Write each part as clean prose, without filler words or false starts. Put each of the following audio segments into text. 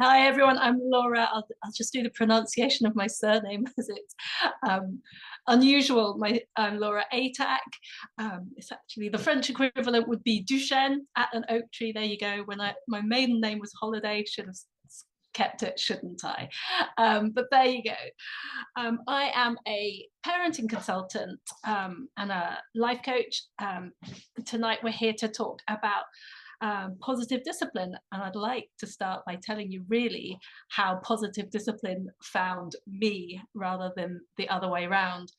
Hi everyone, I'm Laura. I'll just do the pronunciation of my surname as it's um, unusual. I'm Laura Atack. It's actually the French equivalent would be Duchesne at an oak tree. There you go. My maiden name was Holiday, should have kept it, shouldn't I? But there you go. I am a parenting consultant and a life coach. Tonight we're here to talk about positive discipline, and I'd like to start by telling you really how positive discipline found me rather than the other way around.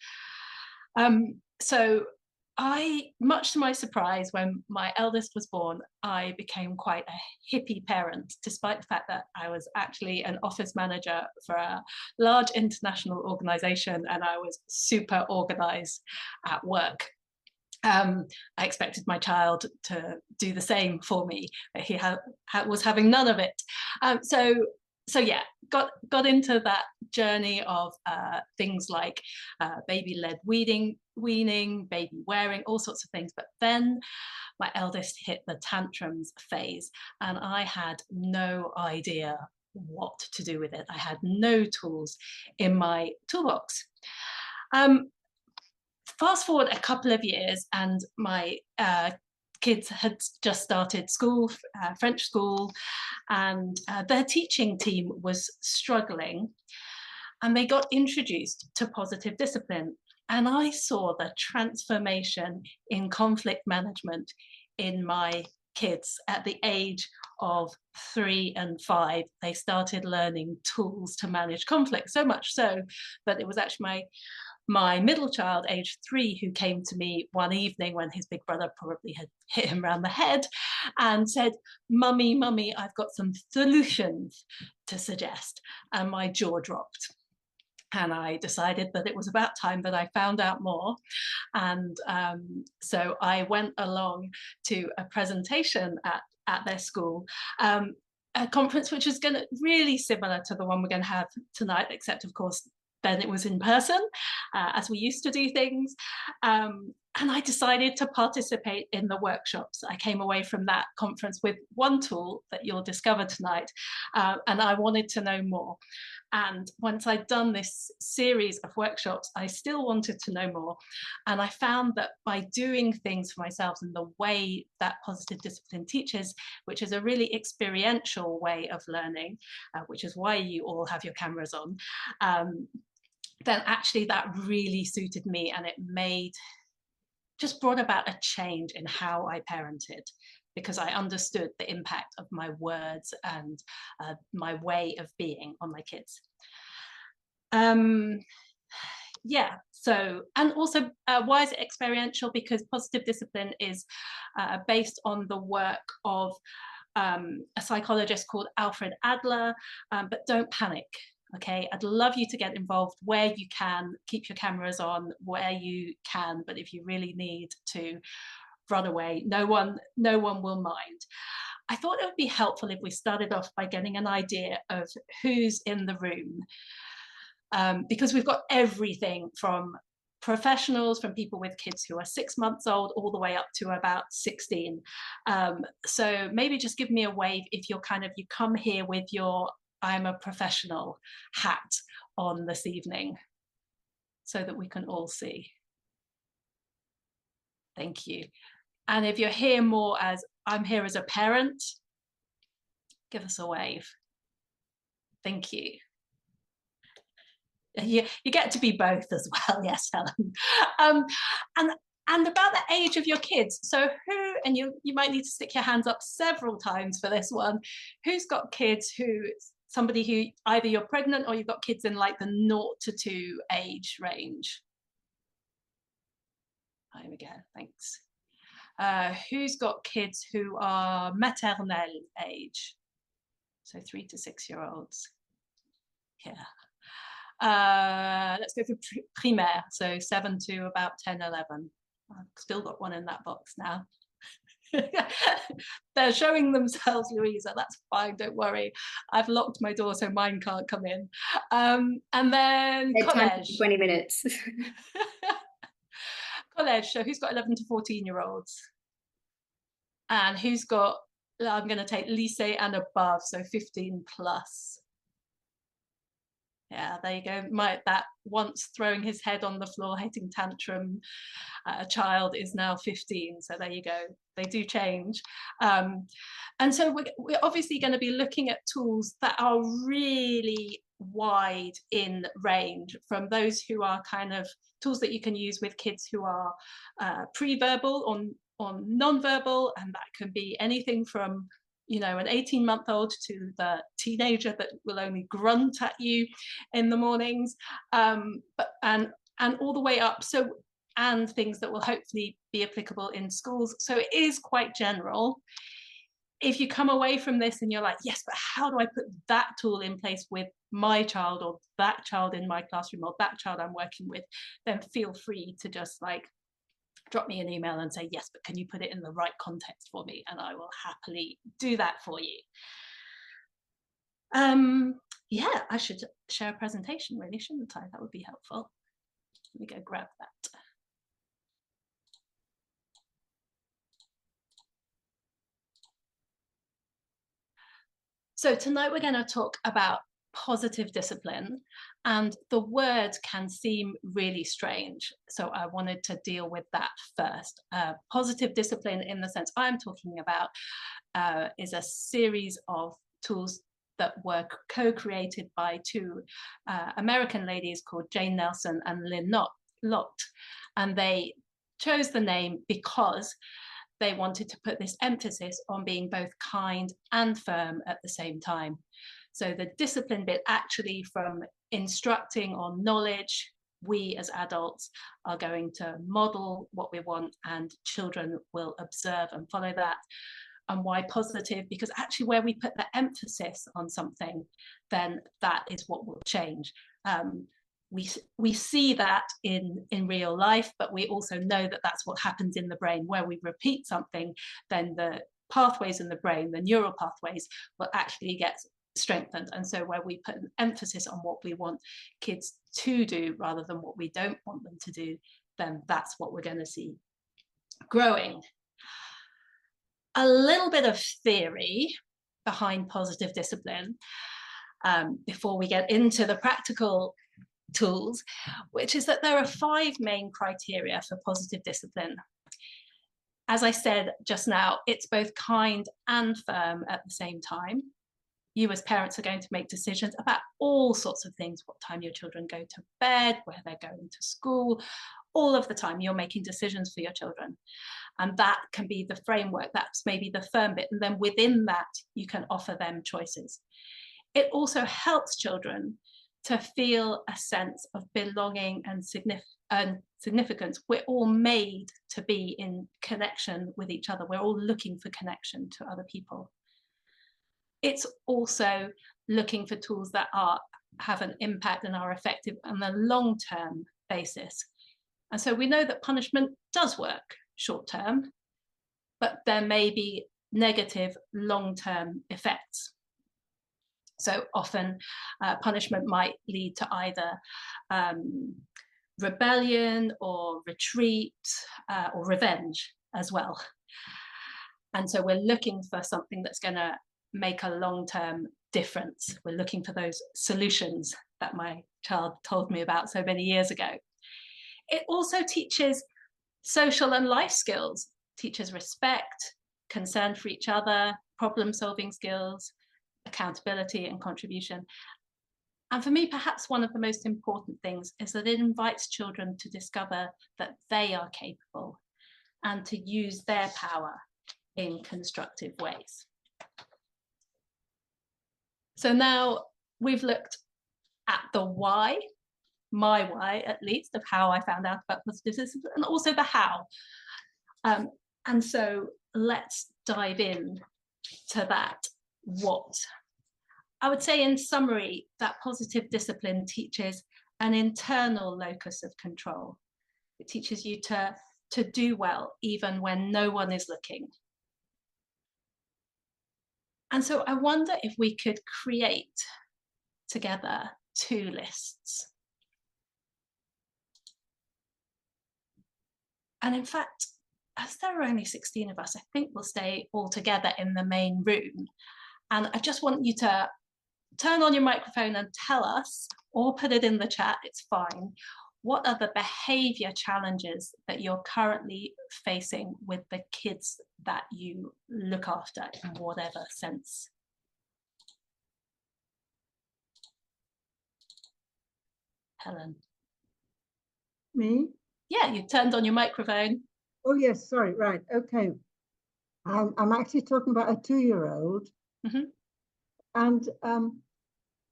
So much to my surprise, when my eldest was born, I became quite a hippie parent, despite the fact that I was actually an office manager for a large international organization and I was super organized at work. I expected my child to do the same for me, but he was having none of it. So yeah, got into that journey of things like baby-led weaning, baby wearing, all sorts of things. But then my eldest hit the tantrums phase, and I had no idea what to do with it. I had no tools in my toolbox. Fast forward a couple of years, and my kids had just started school, French school, and their teaching team was struggling, and they got introduced to positive discipline. And I saw the transformation in conflict management in my kids at the age of 3 and 5. They started learning tools to manage conflict, so much so that it was actually my middle child, age 3, who came to me one evening when his big brother probably had hit him around the head and said, Mummy, I've got some solutions to suggest. And my jaw dropped. And I decided that it was about time that I found out more. And so I went along to a presentation at their school, a conference which is going to really similar to the one we're going to have tonight, except of course then it was in person, as we used to do things. And I decided to participate in the workshops. I came away from that conference with one tool that you'll discover tonight, and I wanted to know more. And once I'd done this series of workshops, I still wanted to know more. And I found that by doing things for myself in the way that positive discipline teaches, which is a really experiential way of learning, which is why you all have your cameras on, then actually that really suited me, and it just brought about a change in how I parented, because I understood the impact of my words and my way of being on my kids. Yeah, so, and also why is it experiential? Because positive discipline is based on the work of a psychologist called Alfred Adler, but don't panic. Okay, I'd love you to get involved where you can, keep your cameras on where you can, but if you really need to run away, no one will mind. I thought it would be helpful if we started off by getting an idea of who's in the room, because we've got everything from professionals, from people with kids who are 6 months old all the way up to about 16. So maybe just give me a wave if you come here with your I'm a professional hat on this evening, so that we can all see. Thank you. And if you're here more as I'm here as a parent, give us a wave. Thank you. You get to be both as well. Yes, Helen. And about the age of your kids. So who, and you might need to stick your hands up several times for this one, who's got kids somebody who either you're pregnant or you've got kids in like the 0 to 2 age range? There we go, thanks. Who's got kids who are maternelle age? So 3 to 6 year olds. Yeah. Let's go for primaire, so 7 to about 10, 11. I've still got one in that box now. They're showing themselves, Louisa. That's fine, don't worry. I've locked my door so mine can't come in. And then college. 20 minutes. College, so who's got 11 to 14 year olds? And who's got I'm going to take lycée and above, so 15 plus. Yeah, there you go. That once throwing his head on the floor, hitting tantrum, a child is now 15. So there you go. They do change. And so we're obviously going to be looking at tools that are really wide in range, from those who are kind of tools that you can use with kids who are pre-verbal or non-verbal, and that can be anything from an 18-month-old to the teenager that will only grunt at you in the mornings, and all the way up. So, and things that will hopefully be applicable in schools. So it is quite general. If you come away from this and you're like, yes, but how do I put that tool in place with my child, or that child in my classroom, or that child I'm working with, then feel free to just drop me an email and say, yes, but can you put it in the right context for me? And I will happily do that for you. Yeah, I should share a presentation, really, shouldn't I? That would be helpful. Let me go grab that. So tonight we're going to talk about positive discipline, and the word can seem really strange, so I wanted to deal with that first. Positive discipline, in the sense I'm talking about, is a series of tools that were co-created by two American ladies called Jane Nelson and Lynn Lott, and they chose the name because they wanted to put this emphasis on being both kind and firm at the same time. So the discipline bit, actually, from instructing on knowledge, we as adults are going to model what we want, and children will observe and follow that. And why positive? Because actually where we put the emphasis on something, then that is what will change. We see that in real life, but we also know that that's what happens in the brain. Where we repeat something, then the pathways in the brain, the neural pathways, will actually get strengthened. And so where we put an emphasis on what we want kids to do rather than what we don't want them to do, then that's what we're going to see growing. A little bit of theory behind positive discipline before we get into the practical tools, which is that there are 5 main criteria for positive discipline. As I said just now, it's both kind and firm at the same time. You as parents are going to make decisions about all sorts of things: what time your children go to bed, where they're going to school. All of the time you're making decisions for your children, and that can be the framework. That's maybe the firm bit, and then within that you can offer them choices. It also helps children to feel a sense of belonging and significance. We're all made to be in connection with each other. We're all looking for connection to other people. It's also looking for tools that have an impact and are effective on a long-term basis. And so we know that punishment does work short-term, but there may be negative long-term effects. So often punishment might lead to either rebellion or retreat or revenge as well. And so we're looking for something that's going to make a long-term difference. We're looking for those solutions that my child told me about so many years ago. It also teaches social and life skills, teaches respect, concern for each other, problem-solving skills, accountability and contribution. And for me, perhaps one of the most important things is that it invites children to discover that they are capable and to use their power in constructive ways. So now we've looked at the why, my why at least, of how I found out about positive discipline, and also the how. And so let's dive in to that what. I would say in summary that positive discipline teaches an internal locus of control. It teaches you to do well even when no one is looking. And so I wonder if we could create together 2 lists. And in fact, as there are only 16 of us, I think we'll stay all together in the main room. And I just want you to turn on your microphone and tell us, or put it in the chat, it's fine. What are the behavior challenges that you're currently facing with the kids that you look after in whatever sense? Helen. Me? Yeah, you turned on your microphone. Oh, yes, sorry, right, okay. I'm actually talking about a 2-year-old. Mm-hmm. And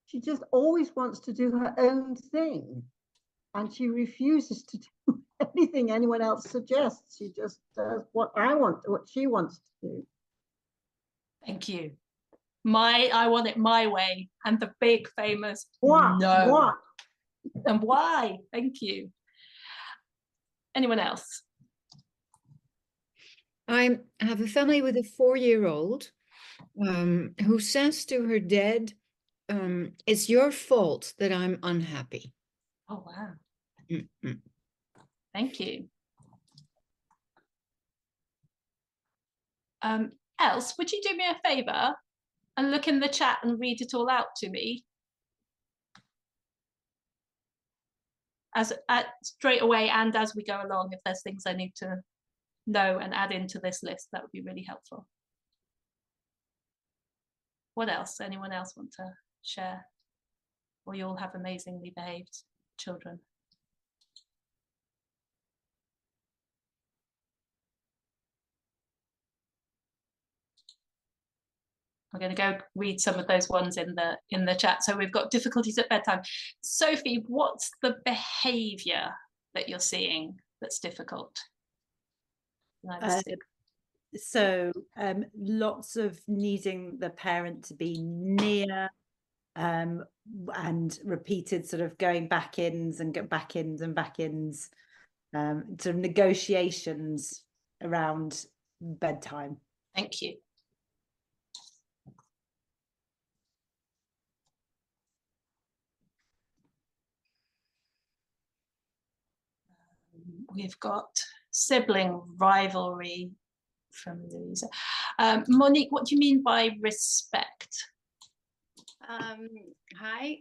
she just always wants to do her own thing. And she refuses to do anything anyone else suggests. She just does what she wants to do. Thank you. I want it my way, and the big famous What? no. What? And why? Thank you. Anyone else? I have a family with a 4-year-old who says to her dad, it's your fault that I'm unhappy. Oh, wow. Mm-mm. Thank you. Else, would you do me a favour and look in the chat and read it all out to me? Straight away and as we go along, if there's things I need to know and add into this list, that would be really helpful. What else? Anyone else want to share? Or you all have amazingly behaved children? I'm going to go read some of those ones in the chat. So we've got difficulties at bedtime. Sophie, what's the behaviour that you're seeing that's difficult? Lots of needing the parent to be near, and repeated sort of going back-ins and back-ins and back-ins, sort of negotiations around bedtime. Thank you. We've got sibling rivalry from Louisa. Monique, what do you mean by respect? Hi.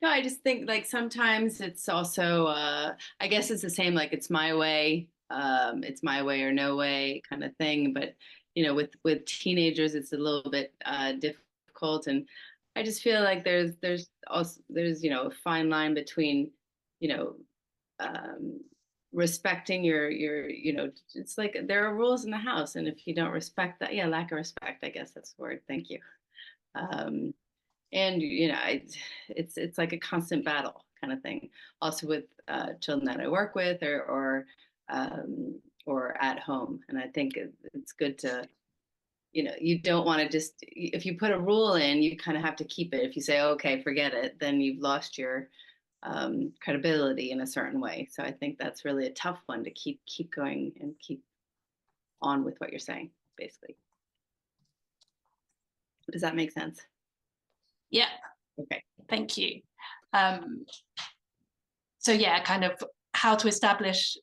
No, I just think like sometimes it's also, I guess it's the same, like it's my way or no way kind of thing. But, you know, with teenagers, it's a little bit difficult. And I just feel like there's, you know, a fine line between, you know, respecting your, you know, it's like there are rules in the house. And if you don't respect that, yeah, lack of respect, I guess that's the word. Thank you. And, you know, it's like a constant battle kind of thing. Also with children that I work with or at home. And I think it's good to, you know, you don't want to just, if you put a rule in, you kind of have to keep it. If you say, okay, forget it, then you've lost your credibility in a certain way. So I think that's really a tough one to keep going and keep on with what you're saying, basically. Does that make sense? Yeah. Okay. Thank you. So yeah, kind of how to establish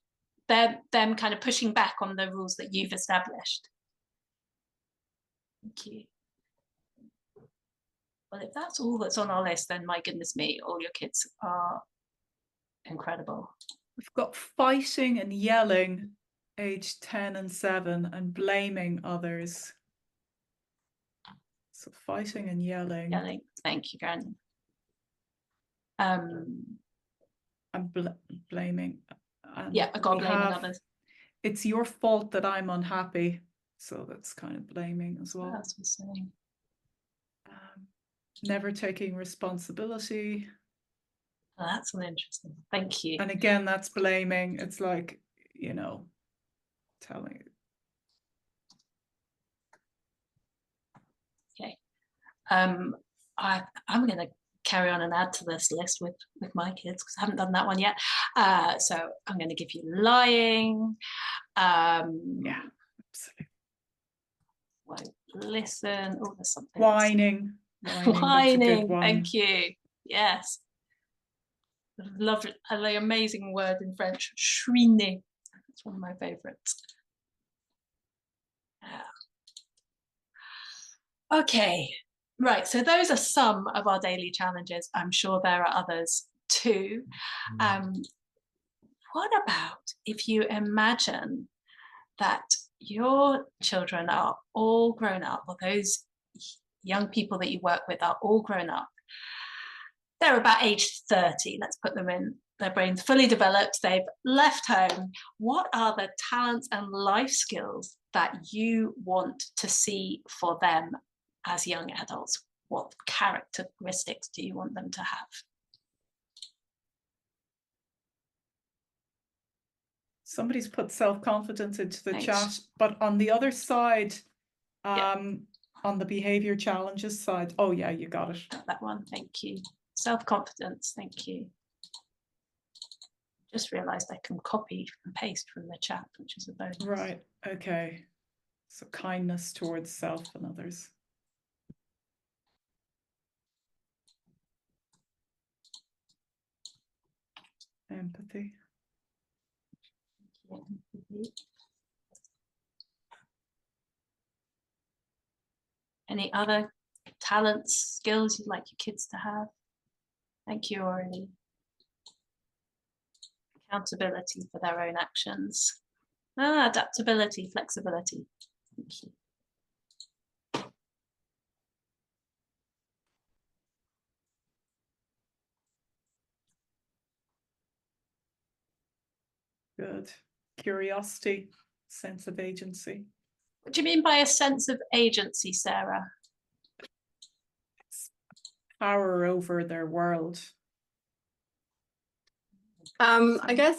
them kind of pushing back on the rules that you've established. Thank you. Well, if that's all that's on our list, then my goodness me, all your kids are incredible. We've got fighting and yelling, aged 10 and 7, and blaming others. So fighting and yelling. Yelling. Thank you, Granny. And blaming. And yeah, I got blaming others. It's your fault that I'm unhappy. So that's kind of blaming as well. That's what I'm saying. Never taking responsibility. Oh, that's an interesting. Thank you. And again, that's blaming. It's like, you know, telling. Okay. I'm going to carry on and add to this list with my kids because I haven't done that one yet. So I'm going to give you lying. Yeah, absolutely. Won't listen. Oh, there's something. Whining. Whining. Thank you. Yes. Lovely, an amazing word in French. Chouiner. That's one of my favorites. Okay, right. So those are some of our daily challenges. I'm sure there are others too. What about if you imagine that your children are all grown up, or those young people that you work with are all grown up? They're about age 30, let's put them in, their brains fully developed, they've left home. What are the talents and life skills that you want to see for them as young adults? What characteristics do you want them to have? Somebody's put self-confidence into the Thanks. chat, but on the other side, Yeah. on the behavior challenges side, oh yeah, you got it. Got that one, thank you. Self-confidence, thank you. Just realized I can copy and paste from the chat, which is a bonus. Right, okay. So kindness towards self and others. Empathy. Any other talents, skills you'd like your kids to have? Thank you, Aurelie. Accountability for their own actions. Adaptability, flexibility. Thank you. Good. Curiosity, sense of agency. What do you mean by a sense of agency, Sarah? Power over their world. I guess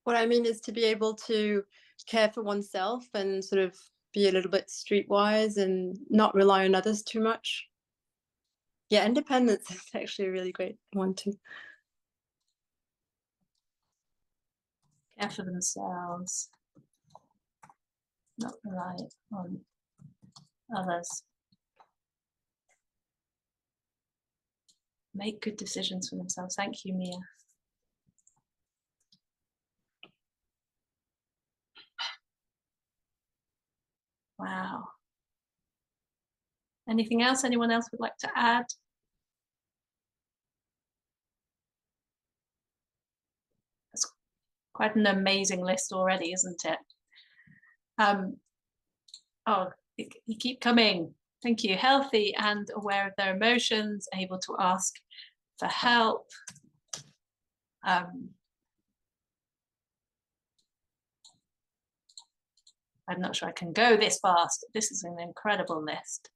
what I mean is to be able to care for oneself and sort of be a little bit streetwise and not rely on others too much. Yeah, independence is actually a really great one too. Care for themselves, not rely on others. Make good decisions for themselves. Thank you, Mia. Wow. Anything else anyone else would like to add? That's quite an amazing list already, isn't it? Oh, you keep coming. Thank you. Healthy and aware of their emotions, able to ask for help. I'm not sure I can go this fast. This is an incredible list.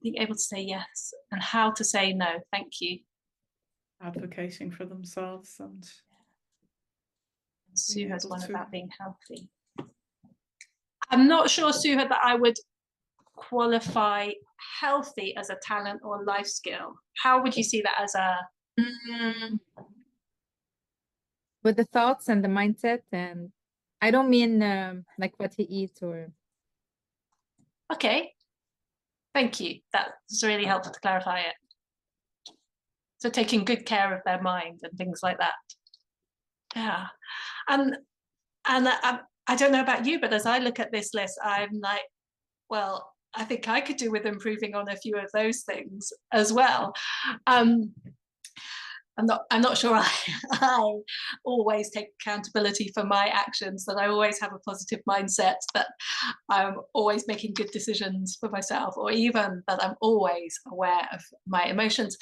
Being able to say yes and how to say no. Thank you. Advocating for themselves and Sue has able one to- about being healthy. I'm not sure, Sue, that I would qualify healthy as a talent or life skill. How would you see that as a... With the thoughts and the mindset, and I don't mean like what he eats or... Okay, thank you. That's really helpful to clarify it. So taking good care of their mind and things like that. Yeah, and I don't know about you, but as I look at this list, I'm like, well, I think I could do with improving on a few of those things as well. I'm not sure I always take accountability for my actions, that I always have a positive mindset, that I'm always making good decisions for myself, or even that I'm always aware of my emotions.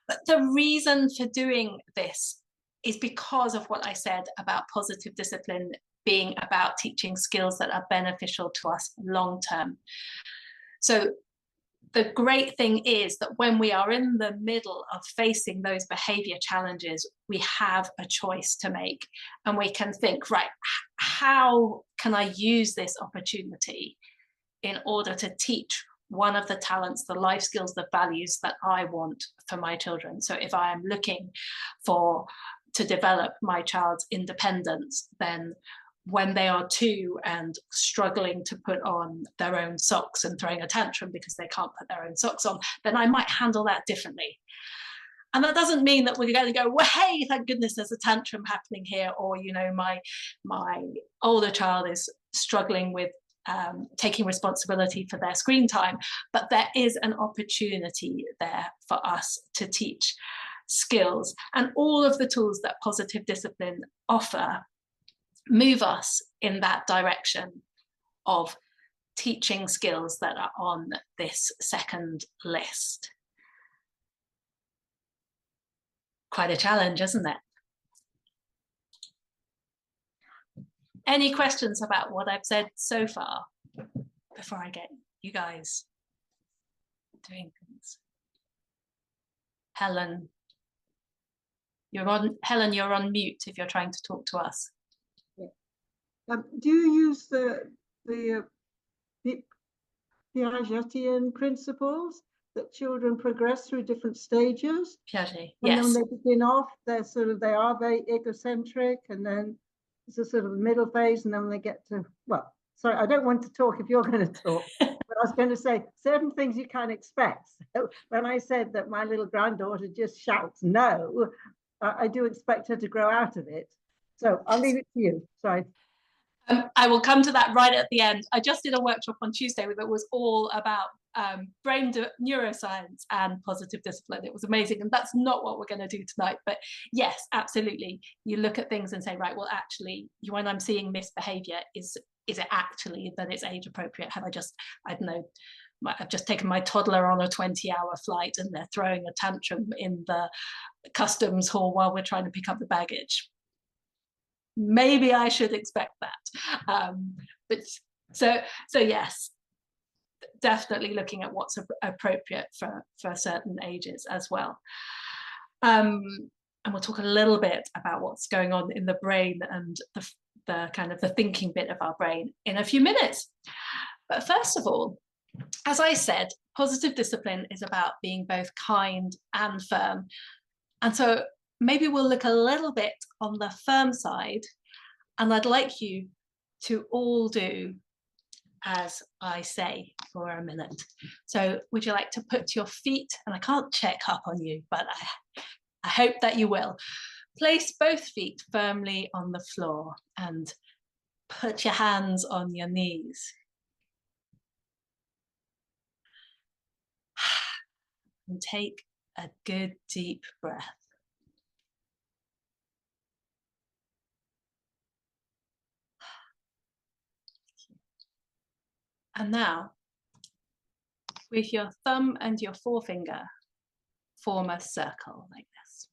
But the reason for doing this is because of what I said about positive discipline being about teaching skills that are beneficial to us long term. So the great thing is that when we are in the middle of facing those behavior challenges, we have a choice to make, and we can think, right, how can I use this opportunity in order to teach one of the talents, the life skills, the values that I want for my children? So if I am looking to develop my child's independence, then when they are 2 and struggling to put on their own socks and throwing a tantrum because they can't put their own socks on, then I might handle that differently. And that doesn't mean that we're going to go, well, hey, thank goodness there's a tantrum happening here, or, you know, my older child is struggling with taking responsibility for their screen time, but there is an opportunity there for us to teach skills, and all of the tools that positive discipline offer move us in that direction of teaching skills that are on this second list. Quite a challenge, isn't it? Any questions about what I've said so far before I get you guys doing things? Helen, you're on mute if you're trying to talk to us. Do you use the Piagetian principles that children progress through different stages? Piaget, And yes. then when they begin off, they are very egocentric, and then it's a sort of middle phase, and then when they get to, well, sorry, I don't want to talk if you're going to talk, but I was going to say certain things you can't expect. So when I said that my little granddaughter just shouts no, I do expect her to grow out of it. So I'll leave it to you. Sorry. I will come to that right at the end. I just did a workshop on Tuesday that was all about brain neuroscience and positive discipline. It was amazing, and that's not what we're going to do tonight. But yes, absolutely. You look at things and say, right, well, actually, when I'm seeing misbehavior, is it actually that it's age appropriate? Have I don't know, I've just taken my toddler on a 20-hour flight and they're throwing a tantrum in the customs hall while we're trying to pick up the baggage. Maybe I should expect that. But so yes, definitely looking at what's appropriate for certain ages as well. And we'll talk a little bit about what's going on in the brain and the kind of the thinking bit of our brain in a few minutes. But first of all, as I said, positive discipline is about being both kind and firm. And so maybe we'll look a little bit on the firm side, and I'd like you to all do as I say for a minute. So would you like to put your feet, and I can't check up on you, but I hope that you will. Place both feet firmly on the floor and put your hands on your knees. And take a good deep breath. And now, with your thumb and your forefinger, form a circle like this.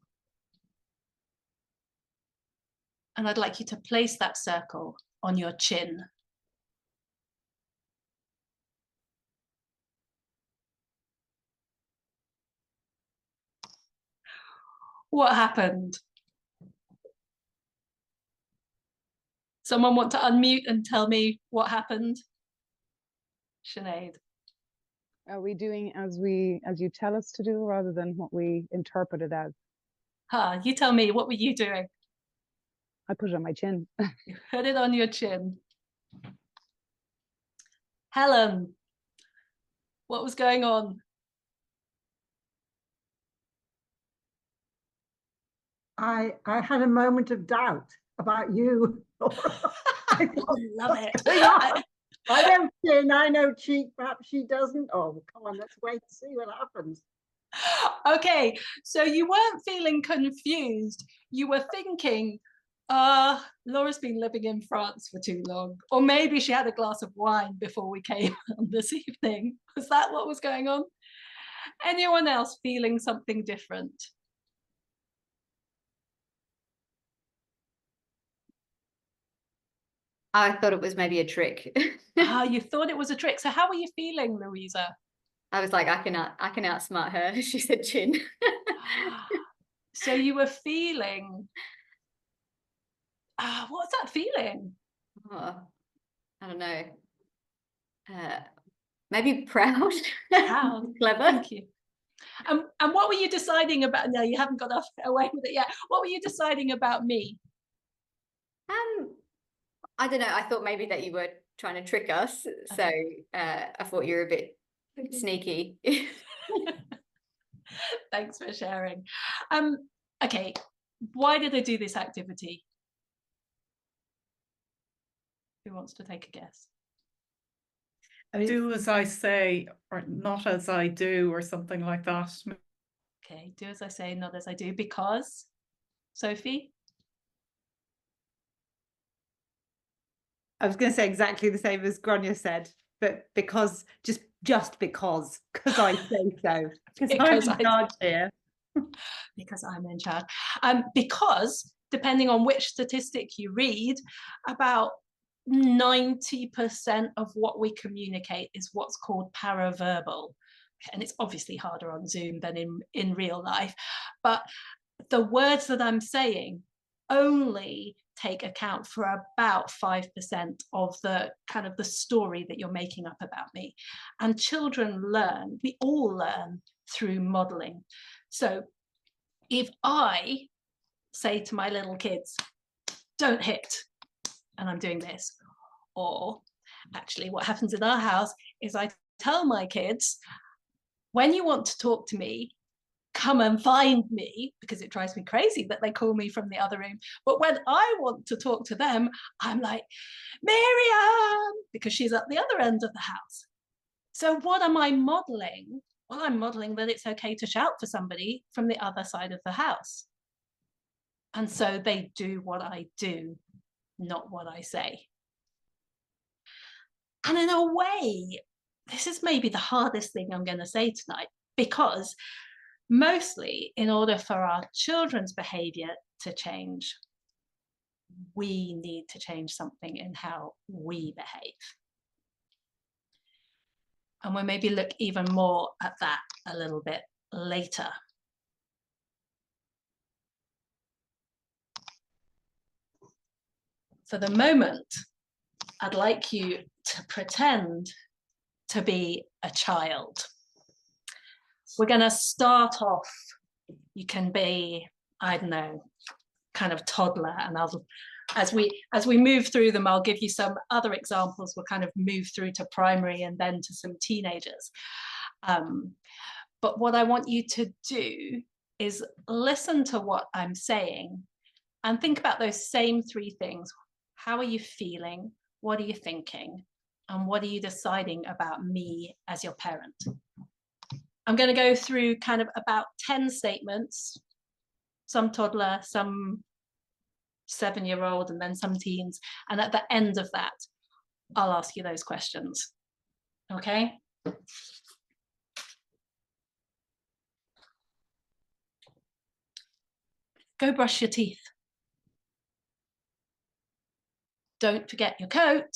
And I'd like you to place that circle on your chin. What happened? Someone want to unmute and tell me what happened? Sinead. Are we doing as you tell us to do rather than what we interpret it as? You tell me, what were you doing? I put it on my chin. You put it on your chin. Helen, what was going on? I had a moment of doubt about you. I love it. I don't chin, I know cheek, perhaps she doesn't. Oh, come on, let's wait and see what happens. Okay, so you weren't feeling confused. You were thinking, Laura's been living in France for too long. Or maybe she had a glass of wine before we came on this evening. Was that what was going on? Anyone else feeling something different? I thought it was maybe a trick. You thought it was a trick. So how were you feeling, Louisa? I was like, I can outsmart her. She said chin. So you were feeling, what's that feeling? Oh, I don't know. Maybe proud. Proud. Clever. Thank you. And what were you deciding about? No, you haven't got away with it yet. What were you deciding about me? I don't know. I thought maybe that you were trying to trick us. So I thought you were a bit sneaky. Thanks for sharing. Okay, why did I do this activity? Who wants to take a guess? I mean, Do as I say, or not as I do, or something like that. Okay, do as I say, not as I do, because, Sophie? I was going to say exactly the same as Grania said, but because just because I say so, because I'm Because in charge here. because I'm in charge. Because depending on which statistic you read, about 90% of what we communicate is what's called paraverbal. And it's obviously harder on Zoom than in real life. But the words that I'm saying only take account for about 5% of the kind of the story that you're making up about me. And children learn, we all learn through modeling. So if I say to my little kids, don't hit, and I'm doing this, or actually what happens in our house is I tell my kids, when you want to talk to me, come and find me, because it drives me crazy that they call me from the other room. But when I want to talk to them, I'm like, Miriam, because she's at the other end of the house. So what am I modeling? Well, I'm modeling that it's okay to shout for somebody from the other side of the house. And so they do what I do, not what I say. And in a way, this is maybe the hardest thing I'm going to say tonight, because mostly in order for our children's behavior to change, we need to change something in how we behave. And we'll maybe look even more at that a little bit later. For the moment, I'd like you to pretend to be a child. We're going to start off, you can be, I don't know, kind of toddler, and as we move through them, I'll give you some other examples. We'll kind of move through to primary and then to some teenagers. But what I want you to do is listen to what I'm saying and think about those same three things. How are you feeling? What are you thinking? And what are you deciding about me as your parent? I'm going to go through kind of about 10 statements, some toddler, some 7-year-old, and then some teens. And at the end of that, I'll ask you those questions. Okay? Go brush your teeth. Don't forget your coat.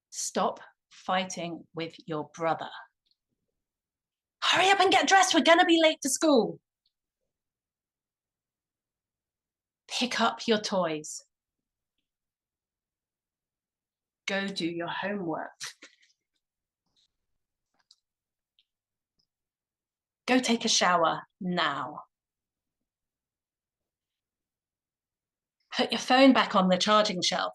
Stop fighting with your brother. Hurry up and get dressed. We're going to be late to school. Pick up your toys. Go do your homework. Go take a shower now. Put your phone back on the charging shelf.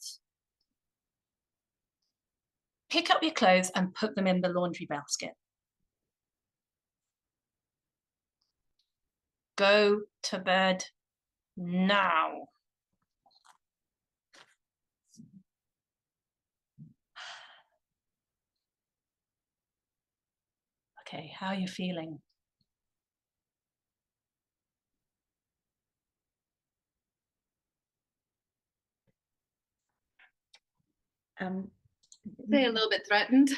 Pick up your clothes and put them in the laundry basket. Go to bed now. Okay, how are you feeling? Say a little bit threatened.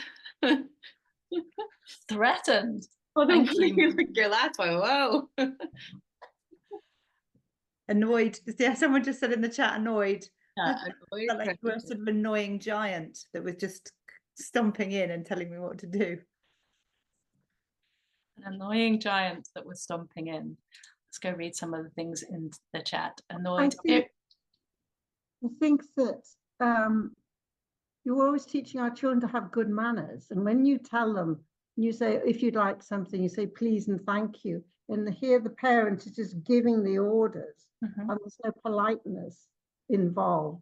Threatened? Oh, Thank you. you. Like your last one. Whoa. Annoyed. Yeah, someone just said in the chat, annoyed. Yeah, I felt like you were sort of annoying giant that was just stomping in and telling me what to do. An annoying giant that was stomping in. Let's go read some of the things in the chat. Annoyed. I think that you're always teaching our children to have good manners. And when you tell them, you say, if you'd like something, you say please and thank you. And here the parent is just giving the orders, and there's no politeness involved.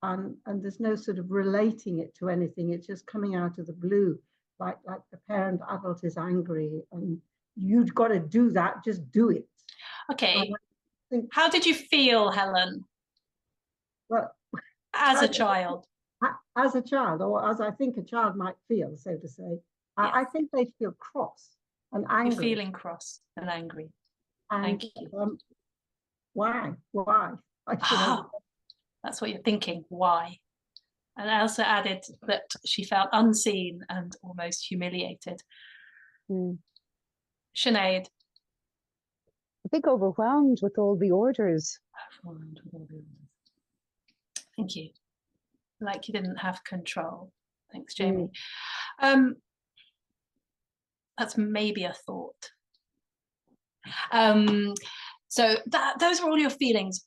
And there's no sort of relating it to anything. It's just coming out of the blue, like the parent adult is angry and you've got to do that, just do it. Okay. How did you feel, Helen? Well, as a child? as a child, or as I think a child might feel, so to say, I Yes. think they feel cross and You're angry. feeling cross and angry. And Thank you. why? I don't Ah, know. that's what you're thinking. Why? And I also added that she felt unseen and almost humiliated. Mm. Sinead. I think overwhelmed with all the orders. Thank you. Like you didn't have control. Thanks, Mm. Jamie. That's maybe a thought. So those were all your feelings.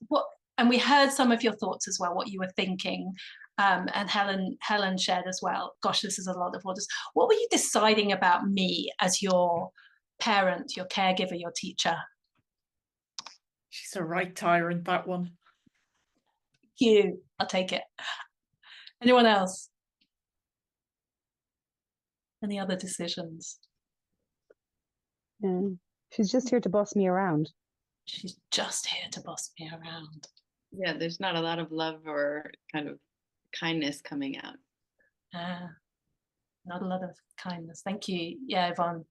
And we heard some of your thoughts as well, what you were thinking. And Helen shared as well. Gosh, this is a lot of orders. What were you deciding about me as your parent, your caregiver, your teacher? She's a right tyrant, that one. You, I'll take it. Anyone else? Any other decisions? Yeah. She's just here to boss me around. She's just here to boss me around. Yeah, there's not a lot of love or kind of kindness coming out. Not a lot of kindness. Thank you. Yeah, Yvonne.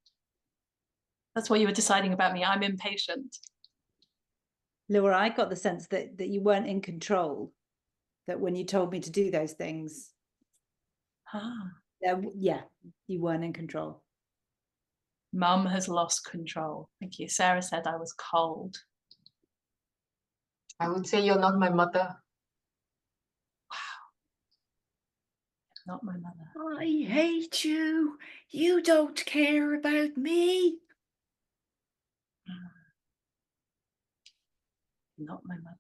That's what you were deciding about me. I'm impatient. Laura, I got the sense that you weren't in control, that when you told me to do those things, yeah, you weren't in control. Mum has lost control. Thank you. Sarah said I was cold. I would say you're not my mother. Not my mother. I hate you. You don't care about me. Not my mother.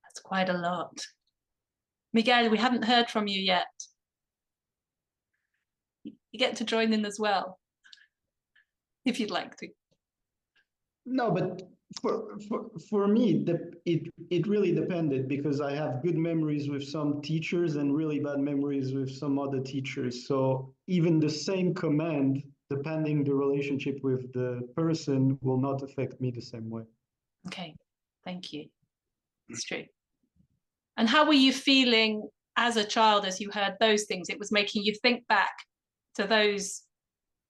That's quite a lot. Miguel, we haven't heard from you yet. You get to join in as well, if you'd like to. No, but for me, it really depended, because I have good memories with some teachers and really bad memories with some other teachers. So even the same command, depending the relationship with the person, will not affect me the same way. Okay, thank you. It's true. And how were you feeling as a child as you heard those things? It was making you think back to those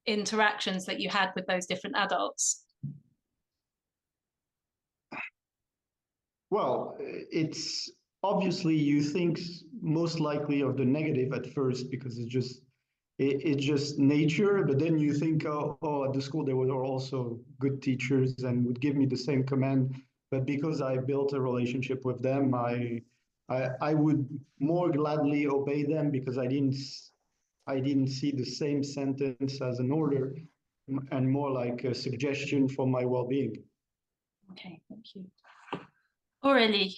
interactions that you had with those different adults. Well, it's obviously you think most likely of the negative at first, because it's just nature. But then you think, oh, at the school there were also good teachers and would give me the same command. But because I built a relationship with them, I would more gladly obey them, because I didn't see the same sentence as an order, and more like a suggestion for my well-being. Okay, thank you. Aurélie.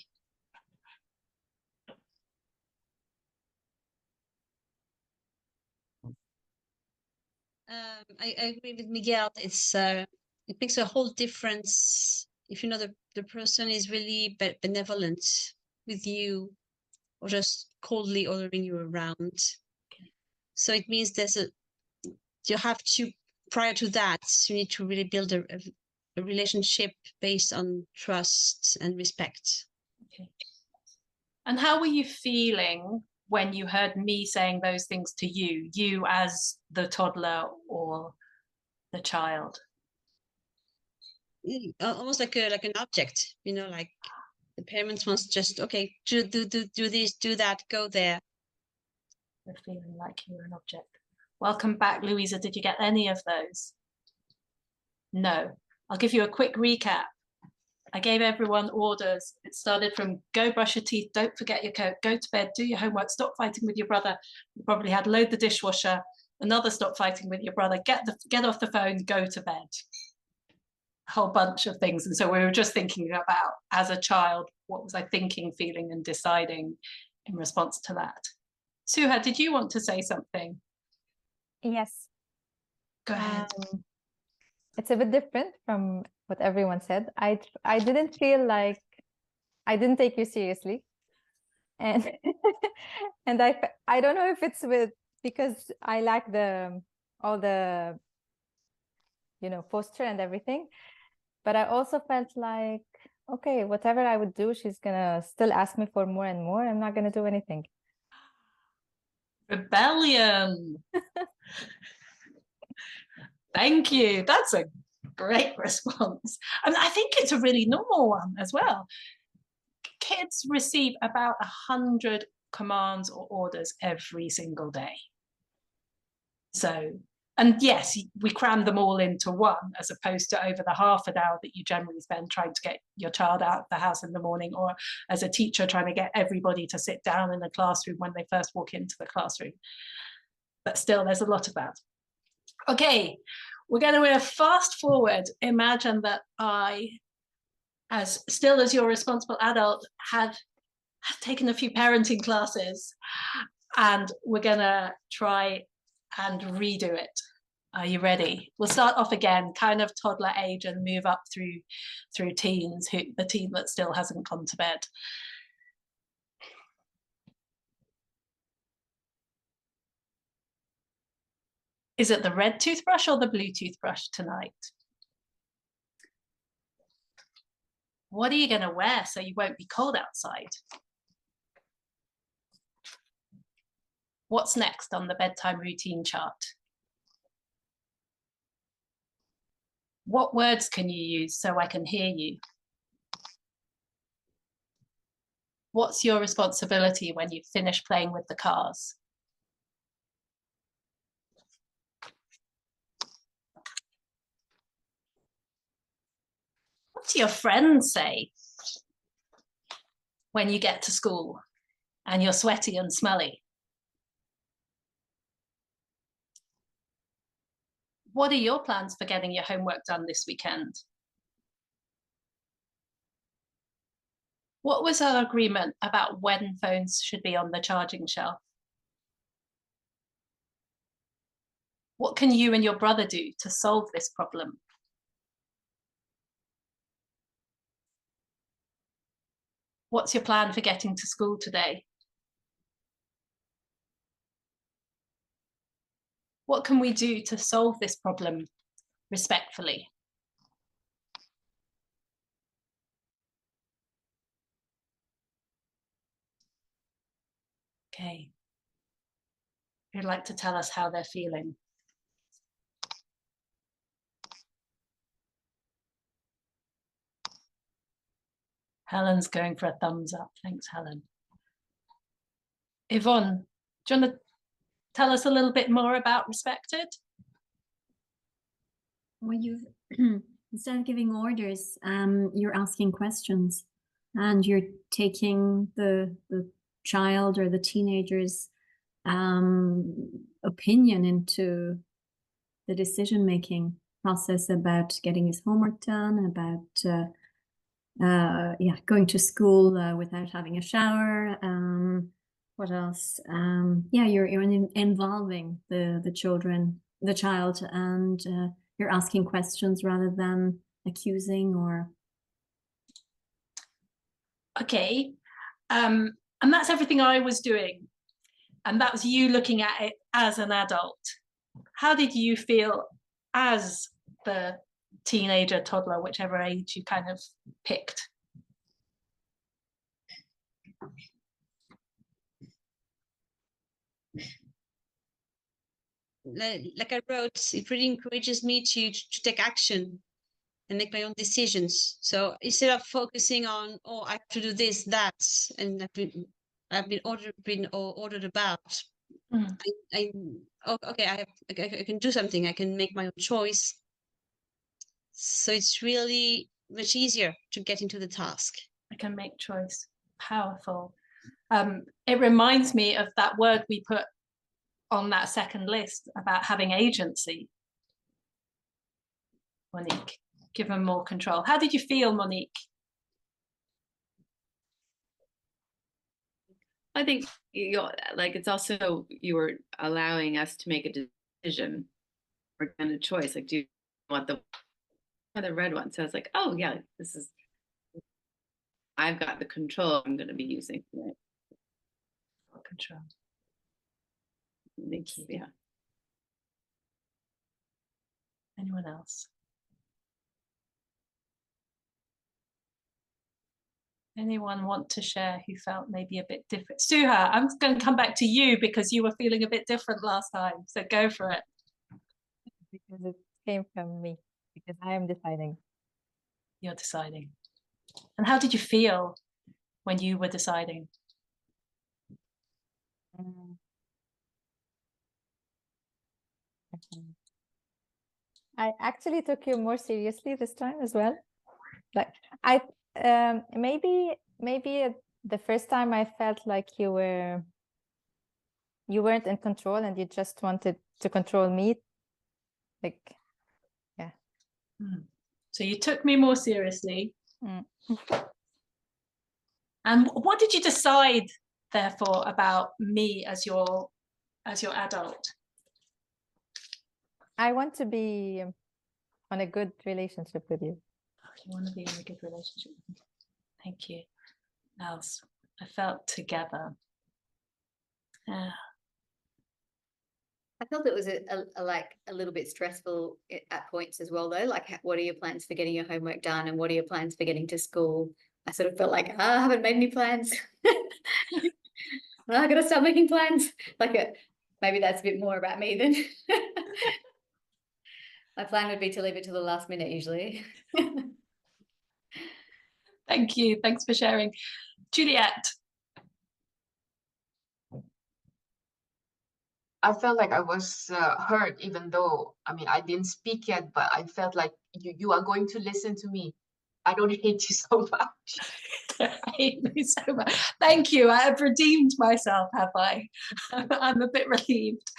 I agree with Miguel. It makes a whole difference if you know the person is really benevolent with you, or just coldly ordering you around. So it means you have to, prior to that, you need to really build a relationship based on trust and respect. Okay. And how were you feeling when you heard me saying those things to you as the toddler or the child? Almost like an object, like the parents wants just, okay, do this, do that, go there. You're feeling like you're an object. Welcome back, Louisa. Did you get any of those? No. I'll give you a quick recap. I gave everyone orders. It started from go brush your teeth, don't forget your coat, go to bed, do your homework, stop fighting with your brother. You probably had load the dishwasher, another stop fighting with your brother, get off the phone, go to bed. A whole bunch of things. And so we were just thinking about, as a child, what was I thinking, feeling, and deciding in response to that. Suha, did you want to say something? Yes. Go ahead. It's a bit different from what everyone said. I didn't feel like I didn't take you seriously, and and I don't know if it's because I lack all the posture and everything, but I also felt like okay, whatever I would do, she's gonna still ask me for more and more. I'm not gonna do anything. Rebellion. Thank you. That's a great response. And I think it's a really normal one as well. Kids receive about 100 commands or orders every single day. So, and yes, we cram them all into one, as opposed to over the half an hour that you generally spend trying to get your child out of the house in the morning, or as a teacher trying to get everybody to sit down in the classroom when they first walk into the classroom. But still, there's a lot of that. Okay, we're going to fast forward. Imagine that I, as your responsible adult, have taken a few parenting classes, and we're going to try and redo it. Are you ready? We'll start off again, kind of toddler age, and move up through teens, the teen that still hasn't gone to bed. Is it the red toothbrush or the blue toothbrush tonight? What are you going to wear so you won't be cold outside? What's next on the bedtime routine chart? What words can you use so I can hear you? What's your responsibility when you finish playing with the cars? What do your friends say when you get to school and you're sweaty and smelly? What are your plans for getting your homework done this weekend? What was our agreement about when phones should be on the charging shelf? What can you and your brother do to solve this problem? What's your plan for getting to school today? What can we do to solve this problem respectfully? Okay. Who'd like to tell us how they're feeling? Helen's going for a thumbs up. Thanks, Helen. Yvonne, do you want to tell us a little bit more about Respected? Well, you've instead of giving orders, you're asking questions, and you're taking the child or the teenager's opinion into the decision-making process about getting his homework done, about going to school without having a shower. What else? You're involving the child, and you're asking questions rather than accusing or. Okay, and that's everything I was doing, and that was you looking at it as an adult. How did you feel as the teenager, toddler, whichever age you kind of picked? Like I wrote, it really encourages me to take action and make my own decisions. So instead of focusing on, oh, I have to do this, that, and I've been ordered about. Okay, I can do something. I can make my own choice. So it's really much easier to get into the task. I can make choice. Powerful. It reminds me of that word we put on that second list about having agency. Monique, give them more control. How did you feel, Monique? I think it's also you were allowing us to make a decision or kind of choice. Like, do you want the red one? So I was like, oh yeah, I've got the control I'm going to be using. Right? Control. Yeah. Anyone else? Anyone want to share who felt maybe a bit different? Suha, I'm going to come back to you because you were feeling a bit different last time. So go for it. Because it came from me, because I am deciding. You're deciding. And how did you feel when you were deciding? I actually took you more seriously this time as well. Like maybe the first time I felt like you weren't in control and you just wanted to control me. Like, yeah. So you took me more seriously. Mm. And what did you decide, therefore, about me as your adult? I want to be on a good relationship with you. You want to be in a good relationship with me. Thank you. Else, I felt together. Yeah. I felt it was like a little bit stressful at points as well, though. Like, what are your plans for getting your homework done, and what are your plans for getting to school? I sort of felt like, I haven't made any plans. I gotta start making plans. Like, maybe that's a bit more about me than my plan would be to leave it to the last minute usually. Thank you. Thanks for sharing. Juliet. I felt like I was heard, even though, I mean, I didn't speak yet, but I felt like you are going to listen to me. I don't hate you so much. I hate me so much. Thank you. I have redeemed myself, have I? I'm a bit relieved.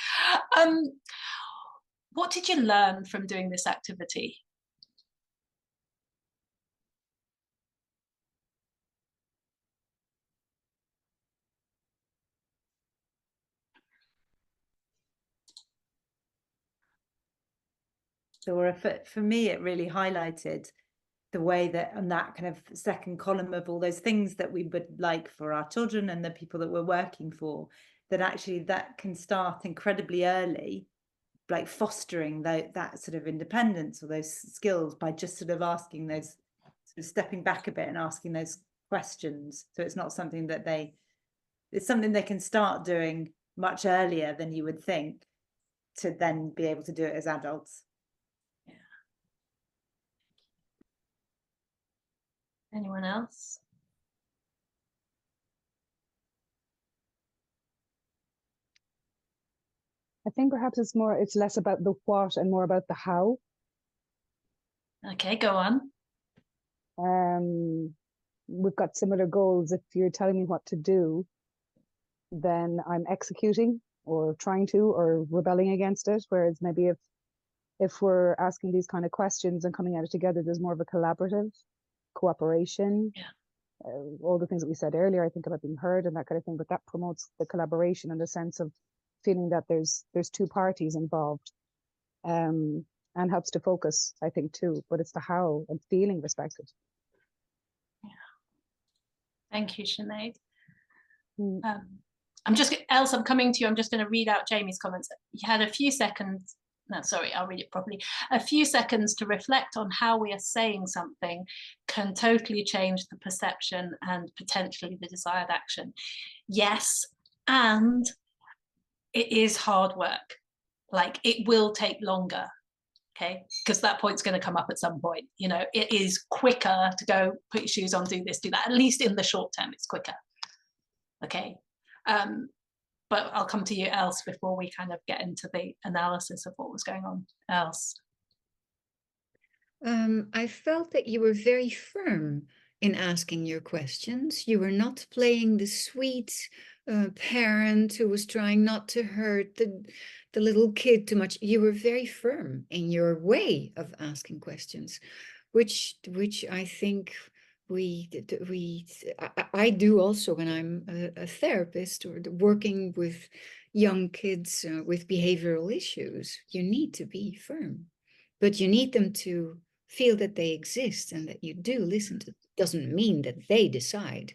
What did you learn from doing this activity? So for me, it really highlighted the way that on that kind of second column of all those things that we would like for our children and the people that we're working for, that actually that can start incredibly early, like fostering that sort of independence or those skills by just sort of asking those, sort of stepping back a bit and asking those questions. So it's not something that it's something they can start doing much earlier than you would think, to then be able to do it as adults. Anyone else? I think perhaps it's less about the what and more about the how. Okay, go on. We've got similar goals. If you're telling me what to do, then I'm executing or trying to or rebelling against it. Whereas maybe if we're asking these kind of questions and coming at it together, there's more of a collaborative cooperation. Yeah. All the things that we said earlier, I think about being heard and that kind of thing, but that promotes the collaboration and the sense of feeling that there's two parties involved, and helps to focus, I think, too. But it's the how and feeling respected. Yeah. Thank you, Sinead. I'm just, Else, I'm coming to you. I'm just going to read out Jamie's comments. You had a few seconds. No, sorry, I'll read it properly. A few seconds to reflect on how we are saying something can totally change the perception and potentially the desired action. Yes, and it is hard work. Like, it will take longer, okay? Because that point's going to come up at some point. You know, it is quicker to go put your shoes on, do this, do that. At least in the short term, it's quicker, okay? But I'll come to you, Else, before we kind of get into the analysis of what was going on. Else. I felt that you were very firm in asking your questions. You were not playing the sweet parent who was trying not to hurt the little kid too much. You were very firm in your way of asking questions, which I think I do also when I'm a therapist or working with young kids with behavioral issues. You need to be firm, but you need them to feel that they exist and that you do listen to them. Doesn't mean that they decide.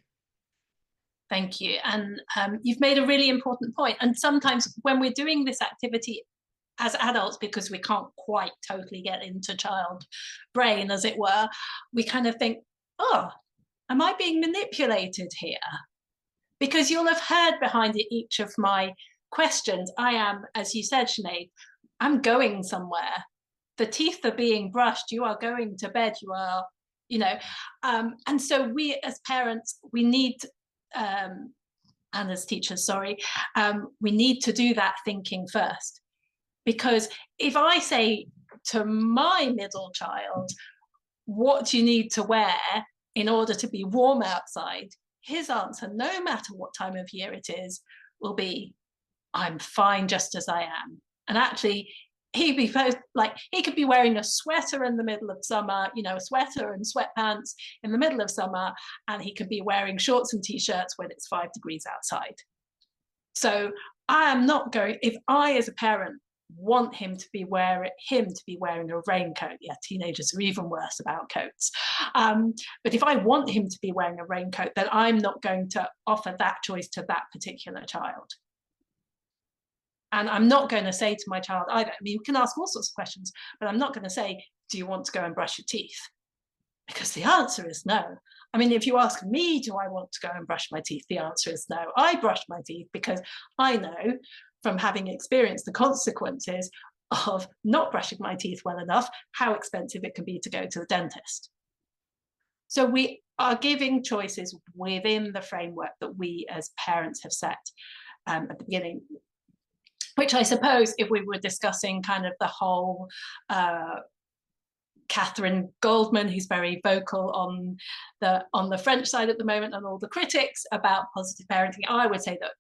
Thank you. And you've made a really important point. And sometimes when we're doing this activity as adults, because we can't quite totally get into child brain, as it were, we kind of think, oh, am I being manipulated here? Because you'll have heard behind each of my questions, I am, as you said, Sinead, I'm going somewhere. The teeth are being brushed, you are going to bed, you are, you know, and so we as parents, we need, and as teachers, sorry, we need to do that thinking first. Because if I say to my middle child, what do you need to wear in order to be warm outside? His answer, no matter what time of year it is, will be, I'm fine just as I am. And actually, he'd be both, like, he could be wearing a sweater in the middle of summer, you know, a sweater and sweatpants in the middle of summer, and he could be wearing shorts and t-shirts when it's 5 degrees outside. So I am not going, if I as a parent want him to be wearing a raincoat, yeah, teenagers are even worse about coats, but if I want him to be wearing a raincoat, then I'm not going to offer that choice to that particular child. And I'm not going to say to my child either, I mean, you can ask all sorts of questions, but I'm not going to say, do you want to go and brush your teeth? Because the answer is no. I mean, if you ask me, do I want to go and brush my teeth? The answer is no. I brush my teeth because I know from having experienced the consequences of not brushing my teeth well enough, how expensive it can be to go to the dentist. So we are giving choices within the framework that we as parents have set at the beginning, which I suppose if we were discussing kind of the whole Catherine Goldman, who's very vocal on the French side at the moment, and all the critics about positive parenting, I would say that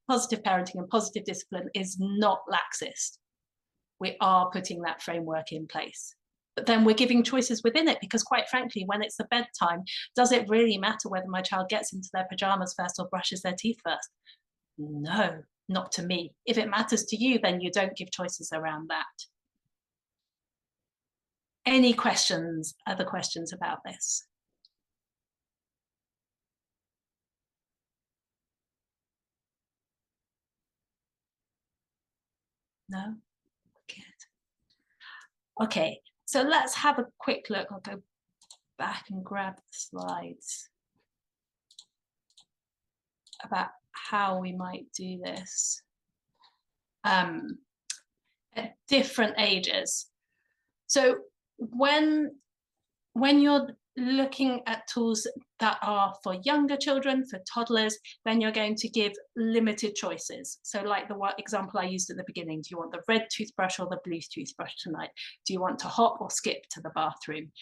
positive parenting and positive discipline is not laxist. We are putting that framework in place. But then we're giving choices within it, because quite frankly, when it's the bedtime, does it really matter whether my child gets into their pajamas first or brushes their teeth first? No, not to me. If it matters to you, then you don't give choices around that. Any questions, other questions about this? No? Good. Okay, so let's have a quick look. I'll go back and grab the slides about how we might do this at different ages. So when you're looking at tools that are for younger children, for toddlers, then you're going to give limited choices. So like the example I used at the beginning, do you want the red toothbrush or the blue toothbrush tonight? Do you want to hop or skip to the bathroom?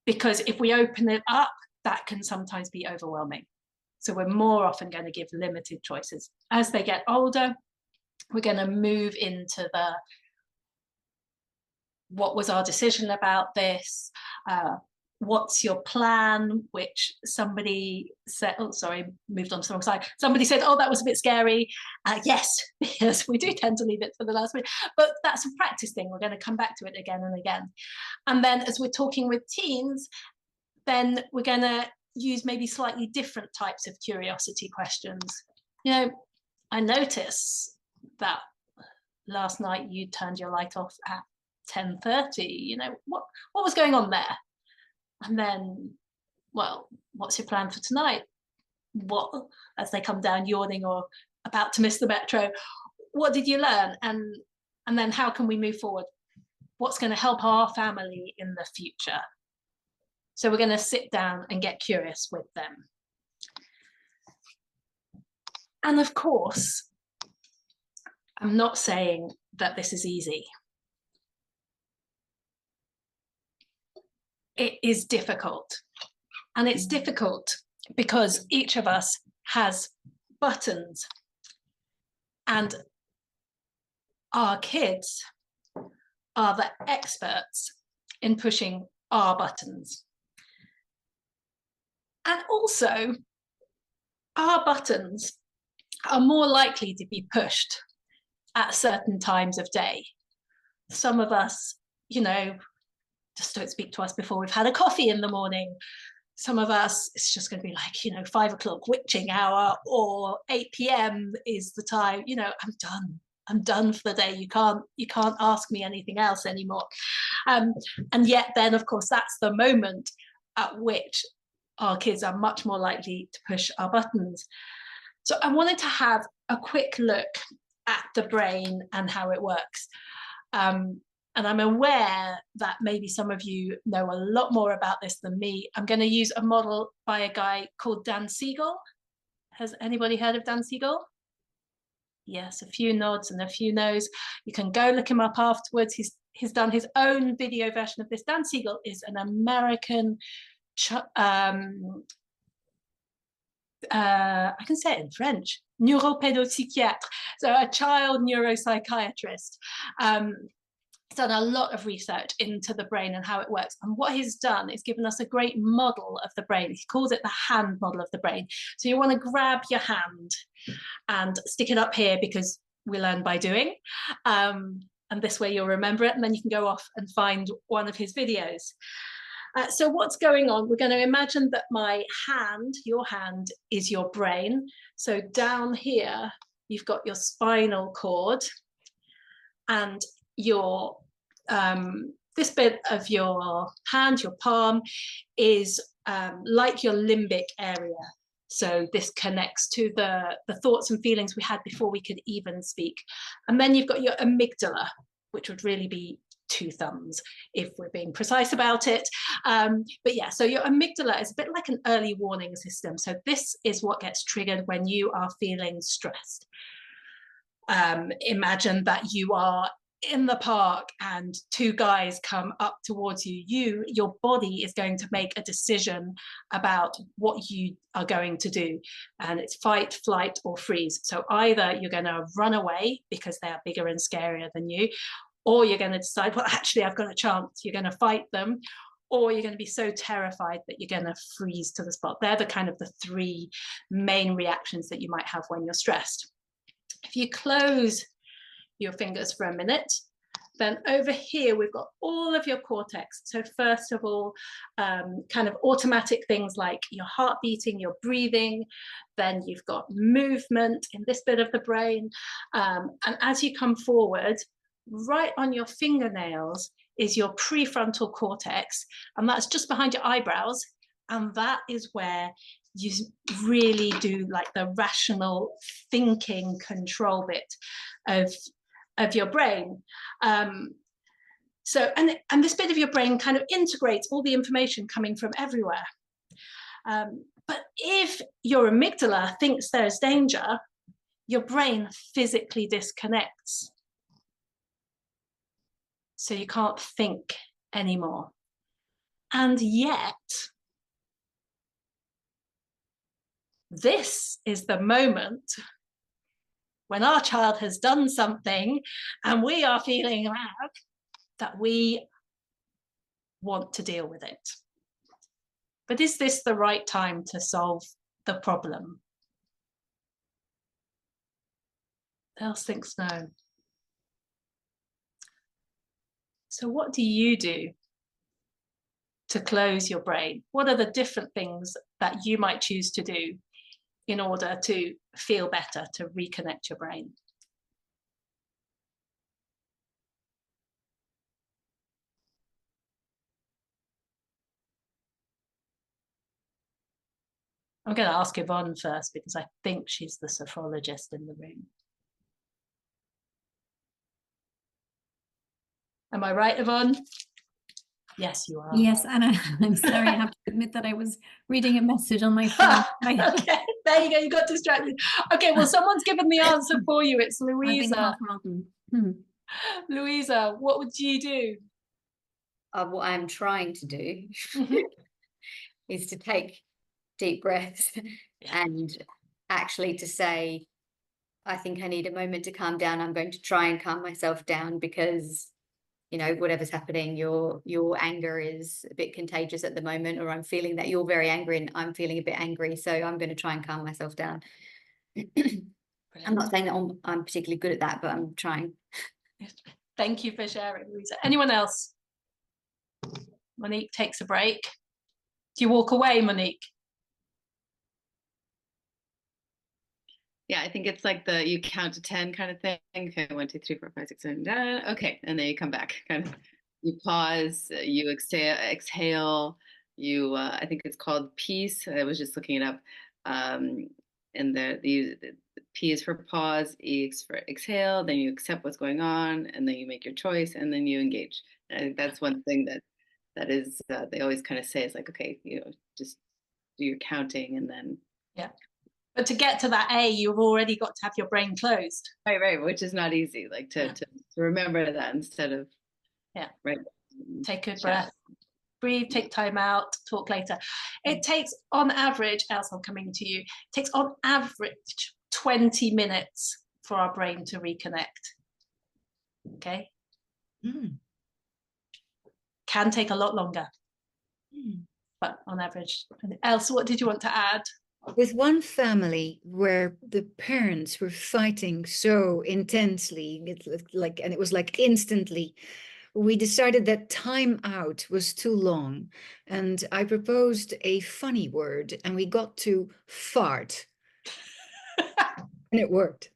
Because if we open it up, that can sometimes be overwhelming. So we're more often going to give limited choices. As they get older, we're going to move into the what was our decision about this? What's your plan? Which somebody said, oh, sorry, moved on to the wrong side. Somebody said, oh, that was a bit scary. Yes, because we do tend to leave it for the last minute, but that's a practice thing. We're going to come back to it again and again. And then as we're talking with teens, then we're going to use maybe slightly different types of curiosity questions. You know, I notice that last night you turned your light off at 10:30, you know, what was going on there? And then, well, what's your plan for tonight? What, as they come down yawning or about to miss the metro, what did you learn? And then how can we move forward? What's going to help our family in the future? So we're going to sit down and get curious with them. And of course, I'm not saying that this is easy. It is difficult. And it's difficult because each of us has buttons, and our kids are the experts in pushing our buttons. And also, our buttons are more likely to be pushed at certain times of day. Some of us, you know, just don't speak to us before we've had a coffee in the morning. Some of us, it's just going to be like, you know, 5 o'clock witching hour, or 8 p.m. is the time, you know, I'm done for the day. You can't ask me anything else anymore. And yet then, of course, that's the moment at which our kids are much more likely to push our buttons. So I wanted to have a quick look at the brain and how it works. And I'm aware that maybe some of you know a lot more about this than me. I'm going to use a model by a guy called Dan Siegel. Has anybody heard of Dan Siegel? Yes, a few nods and a few no's. You can go look him up afterwards. He's done his own video version of this. Dan Siegel is an American, I can say it in French, neuropédopsychiatre, so a child neuropsychiatrist. He's done a lot of research into the brain and how it works. And what he's done is given us a great model of the brain. He calls it the hand model of the brain. So you want to grab your hand and stick it up here, because we learn by doing. And this way you'll remember it, and then you can go off and find one of his videos. So what's going on? We're going to imagine that my hand, your hand, is your brain. So down here, you've got your spinal cord, and your this bit of your hand, your palm, is like your limbic area. So this connects to the thoughts and feelings we had before we could even speak. And then you've got your amygdala, which would really be 2 thumbs if we're being precise about it. But yeah, so your amygdala is a bit like an early warning system. So this is what gets triggered when you are feeling stressed. Imagine that you are in the park and 2 guys come up towards you. Your body is going to make a decision about what you are going to do, and it's fight, flight, or freeze. So either you're going to run away because they are bigger and scarier than you, or you're going to decide, well, actually I've got a chance. You're going to fight them, or you're going to be so terrified that you're going to freeze to the spot. They're the kind of the 3 main reactions that you might have when you're stressed. If you close your fingers for a minute, then over here we've got all of your cortex. So first of all, kind of automatic things like your heart beating, your breathing, then you've got movement in this bit of the brain. And as you come forward, right on your fingernails is your prefrontal cortex, and that's just behind your eyebrows, and that is where you really do like the rational thinking control bit of your brain. So and this bit of your brain kind of integrates all the information coming from everywhere. But if your amygdala thinks there's danger, your brain physically disconnects. So you can't think anymore. And yet, this is the moment when our child has done something and we are feeling mad, that we want to deal with it. But is this the right time to solve the problem? Els thinks no. So what do you do to close your brain? What are the different things that you might choose to do in order to feel better, to reconnect your brain? I'm going to ask Yvonne first, because I think she's the sophrologist in the room. Am I right, Yvonne? Yes, you are. Yes, and I'm sorry, I have to admit that I was reading a message on my phone. Okay, there you go, you got distracted. Okay, well, someone's given the answer for you. It's Louisa. Louisa, what would you do? What I'm trying to do is to take deep breaths and actually to say, I think I need a moment to calm down. I'm going to try and calm myself down, because you know, whatever's happening, your anger is a bit contagious at the moment, or I'm feeling that you're very angry and I'm feeling a bit angry, so I'm going to try and calm myself down. I'm not saying that I'm particularly good at that, but I'm trying. Thank you for sharing, Louisa. Anyone else? Monique takes a break. Do you walk away, Monique? Yeah, I think it's like you count to 10 kind of thing. Okay, 1, 2, 3, 4, 5, 6, 7, okay, and then you come back. Kind of, you pause, you exhale, you I think it's called peace. I was just looking it up. And the P is for pause, E is for exhale, then you accept what's going on, and then you make your choice, and then you engage. And I think that's one thing that is they always kind of say is like, okay, just do your counting, and then But to get to that A, you've already got to have your brain closed. Right, which is not easy. Like to remember that instead of take a breath, breathe, take time out, talk later. It takes on average, Elsa, I'm coming to you, it takes on average 20 minutes for our brain to reconnect. Okay. Can take a lot longer, but on average. Elsa, what did you want to add? With one family where the parents were fighting so intensely, and it was like instantly, we decided that time out was too long, and I proposed a funny word, and we got to fart, and it worked.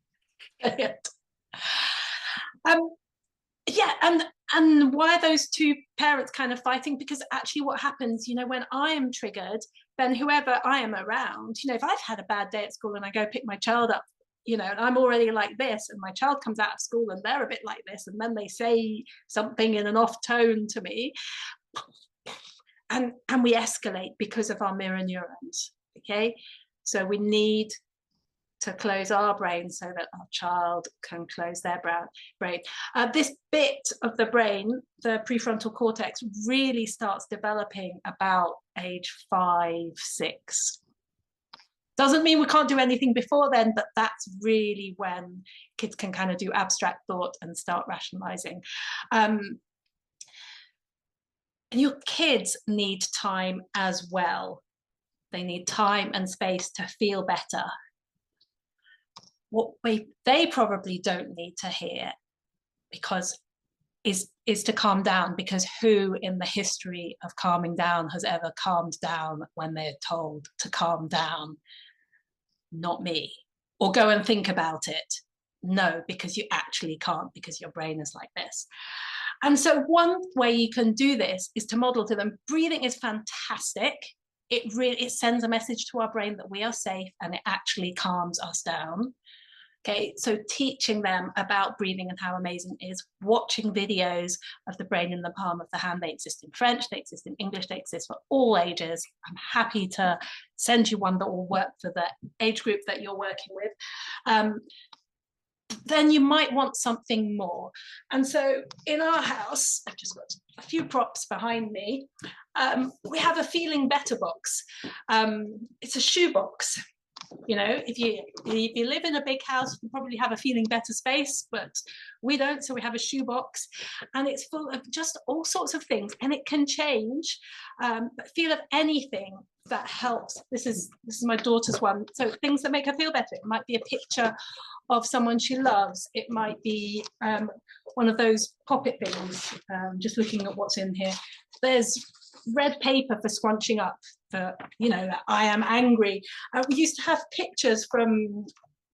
And why are those two parents kind of fighting? Because actually what happens, when I am triggered, then whoever I am around, if I've had a bad day at school and I go pick my child up, and I'm already like this, and my child comes out of school and they're a bit like this, and then they say something in an off tone to me, and we escalate because of our mirror neurons. Okay, so we need to close our brain so that our child can close their brain. This bit of the brain, the prefrontal cortex, really starts developing about age 5, 6. Doesn't mean we can't do anything before then, but that's really when kids can kind of do abstract thought and start rationalizing. And your kids need time as well. They need time and space to feel better. What they probably don't need to hear is to calm down, because who in the history of calming down has ever calmed down when they're told to calm down? Not me. Or go and think about it. No, because you actually can't, because your brain is like this. And so one way you can do this is to model to them. Breathing is fantastic. It sends a message to our brain that we are safe, and it actually calms us down. Okay, so teaching them about breathing and how amazing it is, watching videos of the brain in the palm of the hand. They exist in French, they exist in English, they exist for all ages. I'm happy to send you one that will work for the age group that you're working with. Then you might want something more. And so in our house, I've just got a few props behind me. We have a feeling better box. It's a shoe box. If you live in a big house, you probably have a feeling better space, but we don't, so we have a shoebox, and it's full of just all sorts of things, and it can change, but feel of anything that helps. This is my daughter's one, so things that make her feel better. It might be a picture of someone she loves. It might be one of those pop-it things. Just looking at what's in here, there's red paper for scrunching up, for I am angry. We used to have pictures from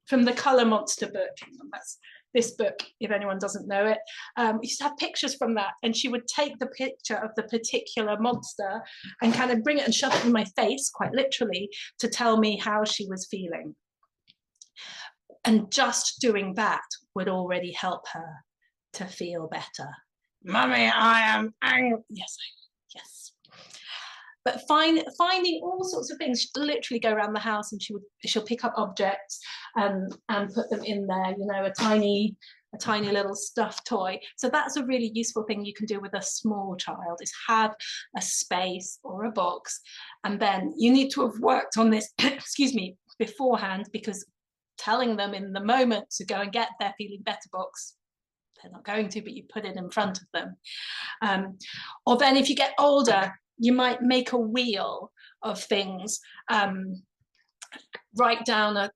the Colour Monster book. That's this book, if anyone doesn't know it. We used to have pictures from that, and she would take the picture of the particular monster and kind of bring it and shove it in my face, quite literally, to tell me how she was feeling. And just doing that would already help her to feel better. Mummy, I am angry. Yes. But finding all sorts of things. She'd literally go around the house and she'll pick up objects and put them in there, a tiny little stuffed toy. So that's a really useful thing you can do with a small child, is have a space or a box. And then you need to have worked on this, excuse me, beforehand, because telling them in the moment to go and get their feeling better box, they're not going to, but you put it in front of them. Or then if you get older, you might make a wheel of things, write down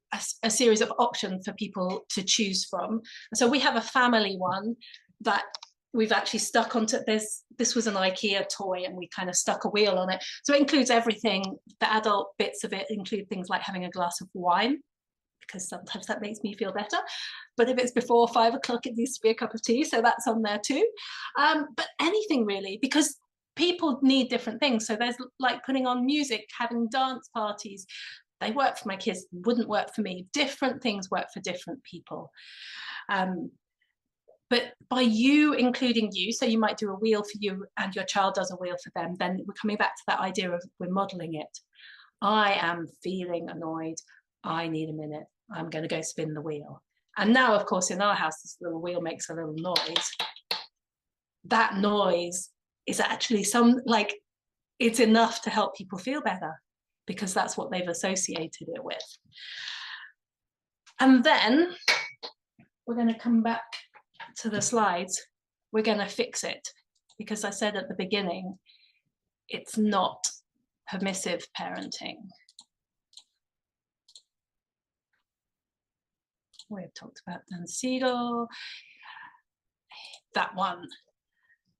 a series of options for people to choose from. So we have a family one that we've actually stuck onto this. This was an IKEA toy, and we kind of stuck a wheel on it. So it includes everything. The adult bits of it include things like having a glass of wine, because sometimes that makes me feel better. But if it's before 5 o'clock, it needs to be a cup of tea. So that's on there too. But anything really, because people need different things. So there's like putting on music, having dance parties. They work for my kids, wouldn't work for me. Different things work for different people. But by you including you, so you might do a wheel for you and your child does a wheel for them, then we're coming back to that idea of we're modeling it. I am feeling annoyed. I need a minute. I'm going to go spin the wheel. And now, of course, in our house, this little wheel makes a little noise. That noise is actually it's enough to help people feel better because that's what they've associated it with. And then we're going to come back to the slides. We're going to fix it because I said at the beginning, it's not permissive parenting. We've talked about Dan Siegel, that one.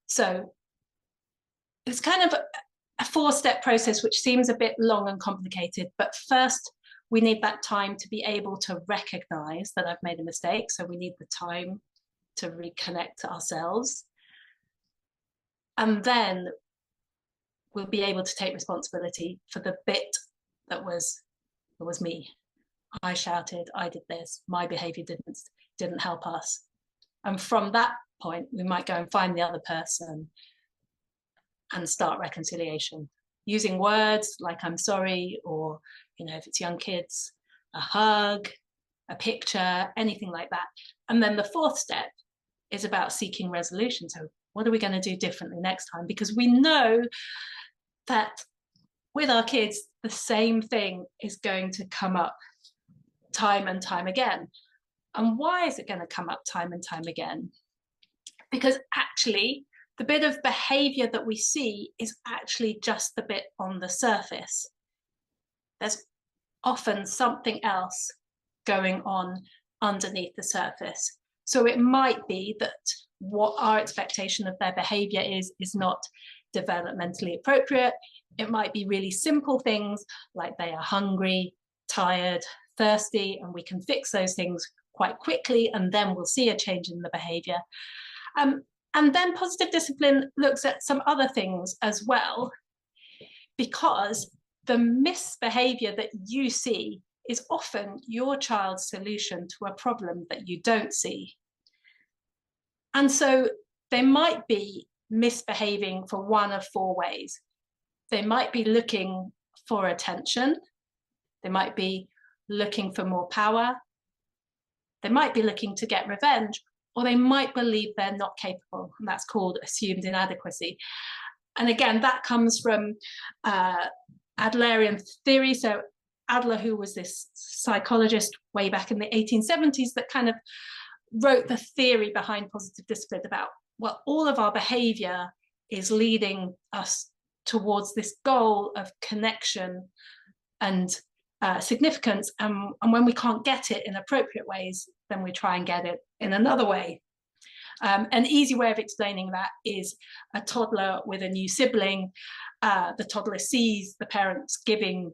So it's kind of a four-step process, which seems a bit long and complicated, but first we need that time to be able to recognize that I've made a mistake. So we need the time to reconnect to ourselves. And then we'll be able to take responsibility for the bit that was me. I shouted, I did this, my behavior didn't help us. And from that point, we might go and find the other person and start reconciliation using words like I'm sorry, or, you know, if it's young kids, a hug, a picture, anything like that. And then the fourth step is about seeking resolution. So what are we going to do differently next time? Because we know that with our kids, the same thing is going to come up time and time again. And why is it going to come up time and time again? Because actually, the bit of behavior that we see is actually just the bit on the surface. There's often something else going on underneath the surface. So it might be that what our expectation of their behavior is not developmentally appropriate. It might be really simple things like they are hungry, tired, thirsty, and we can fix those things quite quickly, and then we'll see a change in the behavior. And then positive discipline looks at some other things as well, because the misbehavior that you see is often your child's solution to a problem that you don't see. And so they might be misbehaving for one of four ways. They might be looking for attention. They might be looking for more power. They might be looking to get revenge, or they might believe they're not capable, and that's called assumed inadequacy. And again, that comes from Adlerian theory. So Adler, who was this psychologist way back in the 1870s, that kind of wrote the theory behind positive discipline about, well, all of our behavior is leading us towards this goal of connection and significance. And when we can't get it in appropriate ways, then we try and get it in another way. An easy way of explaining that is a toddler with a new sibling. The toddler sees the parents giving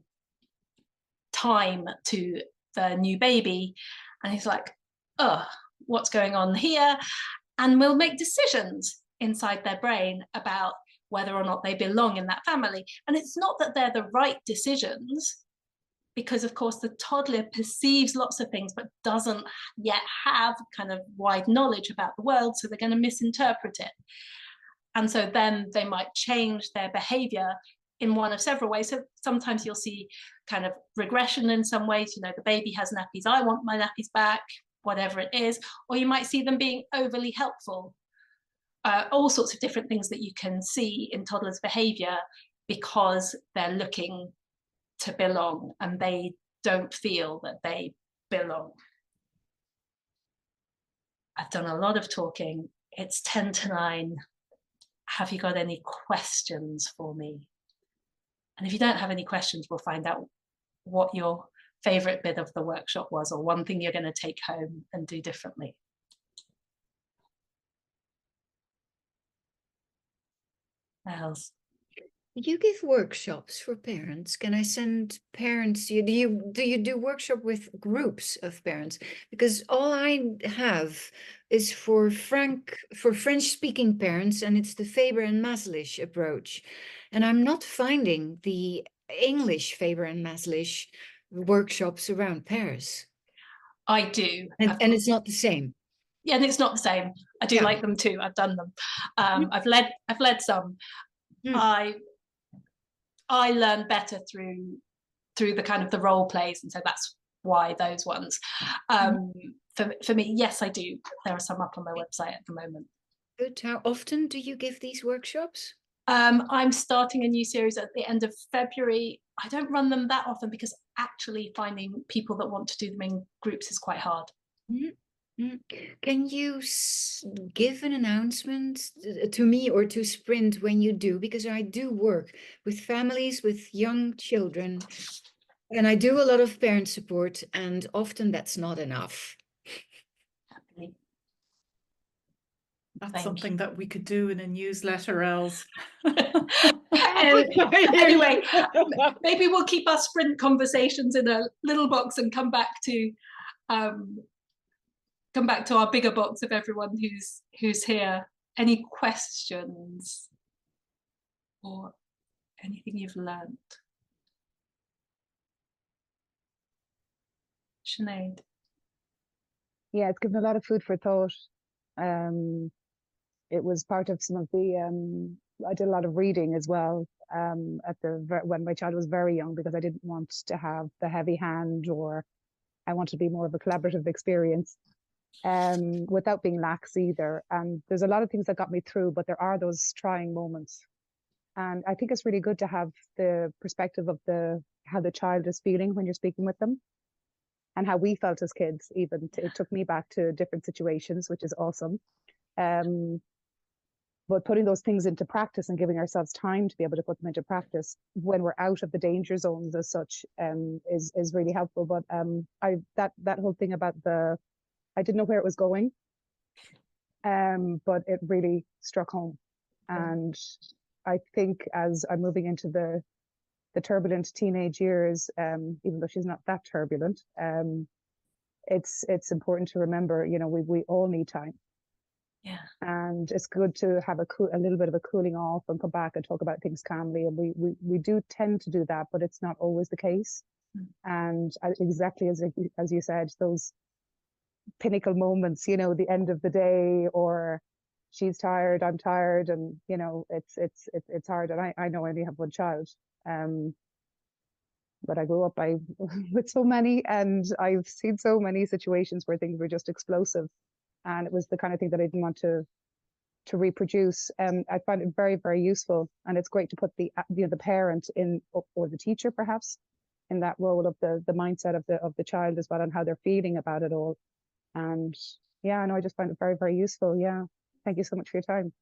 time to the new baby, and he's like, oh, what's going on here? And will make decisions inside their brain about whether or not they belong in that family. And it's not that they're the right decisions, because of course the toddler perceives lots of things but doesn't yet have kind of wide knowledge about the world, so they're going to misinterpret it. And so then they might change their behavior in one of several ways. So sometimes you'll see kind of regression in some ways, you know, the baby has nappies, I want my nappies back, whatever it is. Or you might see them being overly helpful. All sorts of different things that you can see in toddlers' behavior because they're looking to belong and they don't feel that they belong. I've done a lot of talking. It's 10 to 9. Have you got any questions for me? And if you don't have any questions, we'll find out what your favorite bit of the workshop was, or one thing you're going to take home and do differently. What else? You give workshops for parents. Can I send parents? Do you do workshop with groups of parents? Because all I have is for French-speaking parents, and it's the Faber and Maslish approach, and I'm not finding the English Faber and Maslish workshops around Paris. I do, and it's not the same. Yeah, and it's not the same. I do Yeah. like them too. I've done them. I've led some. I learn better through the kind of the role plays, and so that's why those ones. For me, yes, I do. There are some up on my website at the moment. Good. How often do you give these workshops? I'm starting a new series at the end of February. I don't run them that often because actually finding people that want to do them in groups is quite hard. Can you give an announcement to me or to Sprint when you do? Because I do work with families with young children, and I do a lot of parent support, and often that's not enough. That's something that we could do in a newsletter, Els. Anyway, maybe we'll keep our Sprint conversations in a little box and come back to our bigger box of everyone who's here. Any questions or anything you've learned? Sinead? Yeah, it's given a lot of food for thought. It was part of some of the, I did a lot of reading as well when my child was very young, because I didn't want to have the heavy hand, or I wanted to be more of a collaborative experience without being lax either. And there's a lot of things that got me through, but there are those trying moments. And I think it's really good to have the perspective of how the child is feeling when you're speaking with them, and how we felt as kids. Even it took me back to different situations, which is awesome. But putting those things into practice and giving ourselves time to be able to put them into practice when we're out of the danger zones as such is really helpful. But that whole thing about I didn't know where it was going, but it really struck home. And I think as I'm moving into the turbulent teenage years, even though she's not that turbulent, it's important to remember, we all need time. Yeah. And it's good to have a little bit of a cooling off and come back and talk about things calmly. And we do tend to do that, but it's not always the case. And exactly as you said, those pinnacle moments, the end of the day, or she's tired, I'm tired, and it's hard. And I know I only have one child, but I grew up with so many, and I've seen so many situations where things were just explosive. And it was the kind of thing that I didn't want to reproduce. I find it very, very useful, and it's great to put the parent in, or the teacher perhaps, in that role of the mindset of the child as well, and how they're feeling about it all. And yeah, I just find it very, very useful. Yeah, thank you so much for your time.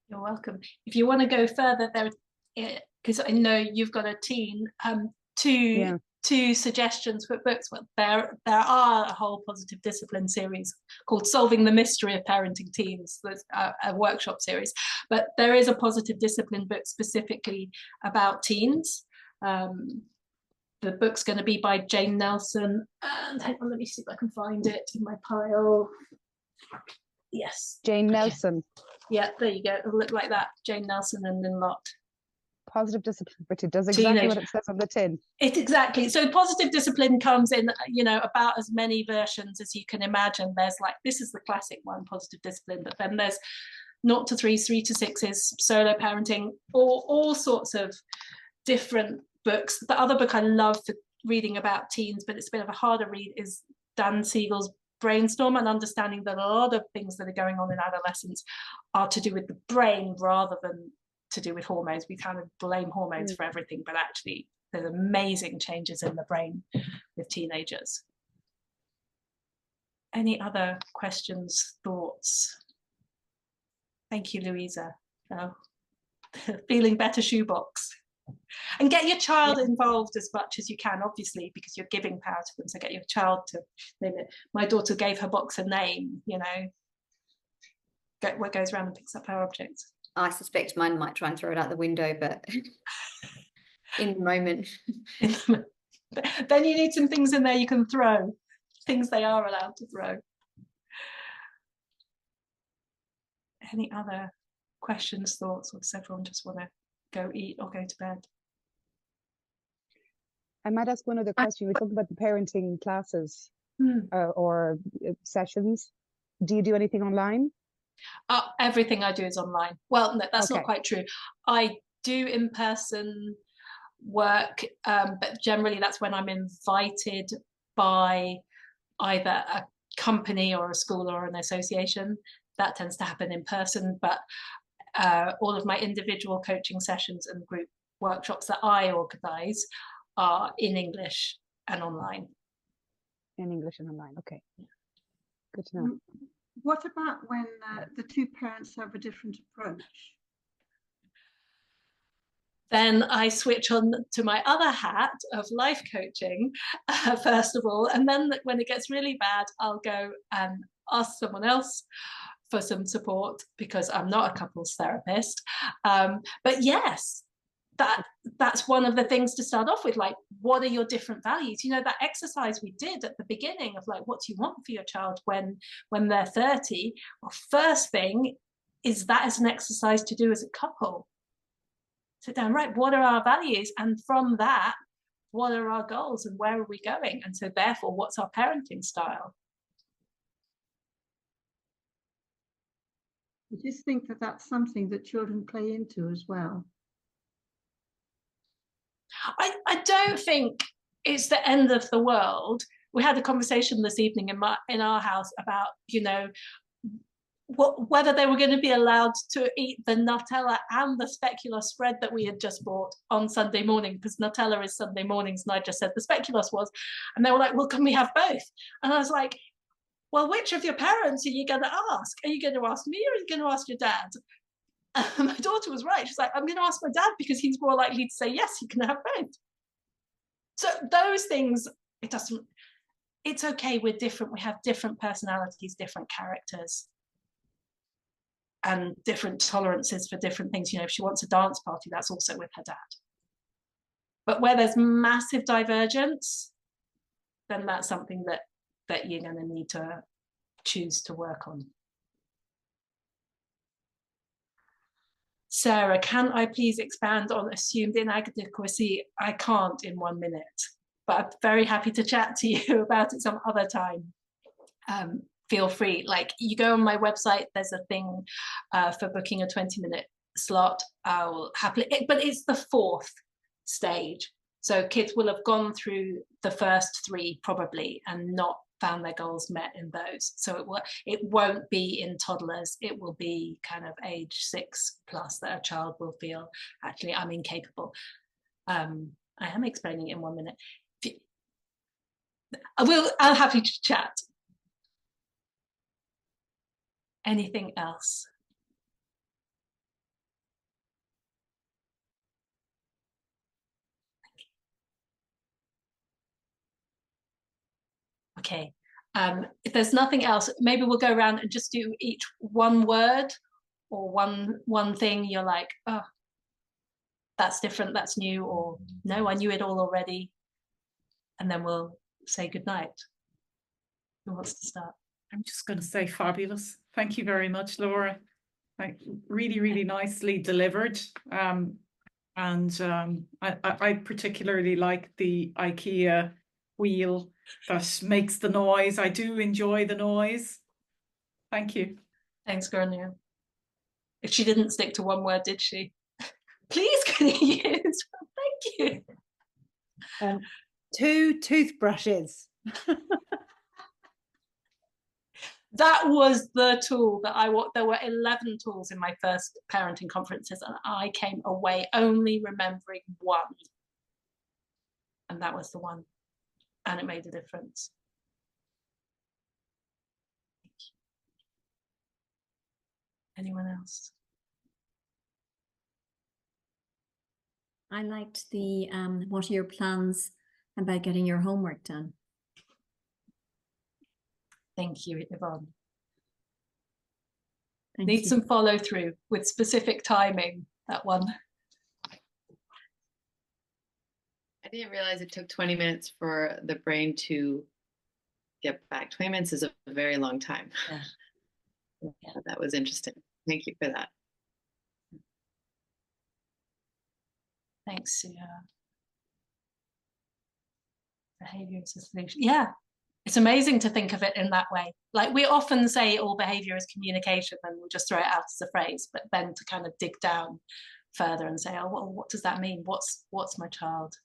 You're welcome. If you want to go further there, because I know you've got a teen, two suggestions for books. Well, there are a whole positive discipline series called Solving the Mystery of Parenting Teens. There's a workshop series, but there is a positive discipline book specifically about teens. The book's going to be by Jane Nelson, and hang on, let me see if I can find it in my pile. Yes, Jane Nelson. Yeah, there you go. It'll look like that. Jane Nelson and Lynn Lott. Positive discipline, but it does exactly what it says on the tin. Exactly. So positive discipline comes in, about as many versions as you can imagine. There's this is the classic one, positive discipline, but then there's 0 to 3, 3 to 6s, solo parenting, all sorts of different books. The other book I love for reading about teens, but it's a bit of a harder read, is Dan Siegel's Brainstorm, and understanding that a lot of things that are going on in adolescence are to do with the brain rather than to do with hormones. We kind of blame hormones for everything, but actually there's amazing changes in the brain with teenagers. Any other questions, thoughts? Thank you, Louisa. Feeling better shoebox. And get your child involved as much as you can, obviously, because you're giving power to them. So get your child to name it. My daughter gave her box a name, what goes around and picks up her objects. I suspect mine might try and throw it out the window, but in the moment. Then you need some things in there you can throw, things they are allowed to throw. Any other questions, thoughts, or does everyone just want to go eat or go to bed? I might ask one other question. We talked about the parenting classes Hmm. or sessions. Do you do anything online? Everything I do is online. Well, no, that's not Okay. quite true. I do in-person work, but generally that's when I'm invited by either a company or a school or an association. That tends to happen in person, but all of my individual coaching sessions and group workshops that I organise are in English and online. In English and online, okay. Good to know. What about when the two parents have a different approach? Then I switch on to my other hat of life coaching, first of all. And then when it gets really bad, I'll go and ask someone else for some support because I'm not a couples therapist. But yes, that's one of the things to start off with. Like, what are your different values? You know, that exercise we did at the beginning of like, what do you want for your child when they're 30? Well, first thing is that is an exercise to do as a couple. Sit down, right, what are our values? And from that, what are our goals and where are we going? And so therefore, what's our parenting style? I just think that that's something that children play into as well. I don't think it's the end of the world. We had a conversation this evening in our house about, you know, whether they were going to be allowed to eat the Nutella and the speculoos spread that we had just bought on Sunday morning, because Nutella is Sunday mornings, and I just said the speculoos was. And they were like, well, can we have both? And I was like, well, which of your parents are you going to ask? Are you going to ask me or are you going to ask your dad? And my daughter was right. She's like, I'm going to ask my dad because he's more likely to say, yes, you can have both. So those things, it's okay, we're different. We have different personalities, different characters, and different tolerances for different things. You know, if she wants a dance party, that's also with her dad. But where there's massive divergence, then that's something that you're going to need to choose to work on. Sarah, can I please expand on assumed inadequacy? I can't in 1 minute, but I'm very happy to chat to you about it some other time. Feel free. Like, you go on my website, there's a thing for booking a 20-minute slot. I will happily, but it's the 4th stage. So kids will have gone through the first 3 probably and not found their goals met in those. So it won't be in toddlers. It will be kind of age 6 plus that a child will feel, actually, I'm incapable. I am explaining it in 1 minute. I'm happy to chat. Anything else? Okay. If there's nothing else, maybe we'll go around and just do each one word or one thing you're like, oh, that's different, that's new, or no, I knew it all already. And then we'll say goodnight. Who wants to start? I'm just going to say fabulous. Thank you very much, Laura. Like, really, really nicely delivered. I particularly like the IKEA wheel that makes the noise. I do enjoy the noise. Thank you. Thanks, Gráinne. If she didn't stick to one word, did she? Please, can you use? Thank you. 2 toothbrushes. That was the tool that there were 11 tools in my first parenting conferences, and I came away only remembering one. And that was the one. And it made a difference. Anyone else? I liked the what are your plans about getting your homework done? Thank you, Yvonne. Thank Need you. some follow through with specific timing, that one. I didn't realize it took 20 minutes for the brain to get back. 20 minutes is a very long time. Yeah. Yeah, that was interesting. Thank you for that. Thanks, behavior is a solution. Yeah, it's amazing to think of it in that way. Like, we often say all behavior is communication and we'll just throw it out as a phrase, but then to kind of dig down further and say, oh, well, what does that mean? What's my child?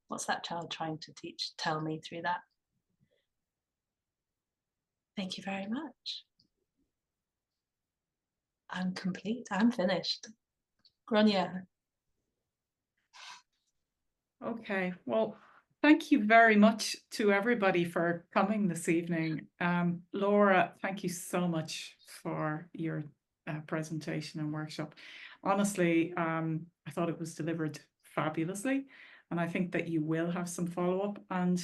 What's that child trying to tell me through that? Thank you very much. I'm complete. I'm finished. Grania. Okay, well, thank you very much to everybody for coming this evening. Laura, thank you so much for your presentation and workshop. Honestly, I thought it was delivered fabulously, and I think that you will have some follow-up. And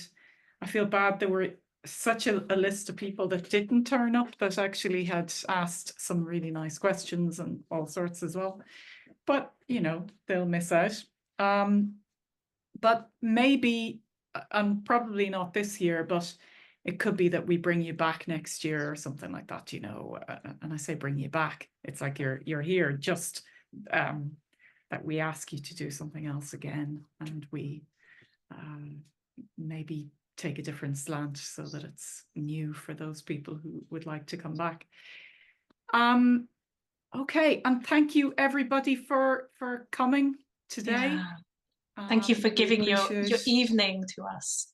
I feel bad there were such a list of people that didn't turn up that actually had asked some really nice questions and all sorts as well. But, you know, they'll miss out. But maybe, and probably not this year, but it could be that we bring you back next year or something like that, you know. And I say bring you back, it's like you're here, just that we ask you to do something else again, and we maybe take a different slant so that it's new for those people who would like to come back. Okay, and thank you everybody for coming today. Yeah. Thank you for giving your appreciate- evening to us.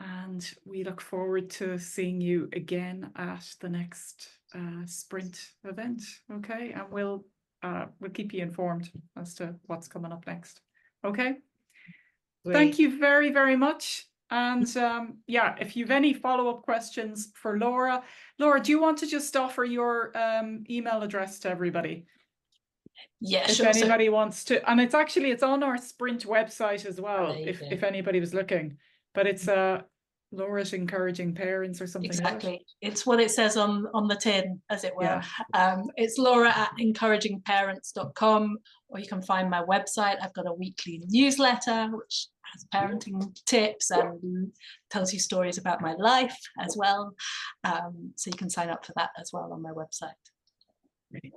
And we look forward to seeing you again at the next sprint event. Okay, and we'll keep you informed as to what's coming up next. Okay. Great. Thank you very, very much. And yeah, if you've any follow-up questions for Laura, do you want to just offer your email address to everybody? Yeah, if sure. anybody wants to, and it's on our Sprint website as well, there you go. if anybody was looking, but it's Laura's Encouraging Parents or something. Exactly, it's what it says on the tin, as it were. Yeah. It's laura@encouragingparents.com, or you can find my website. I've got a weekly newsletter which has parenting tips and tells you stories about my life as well, so you can sign up for that as well on my website. Great.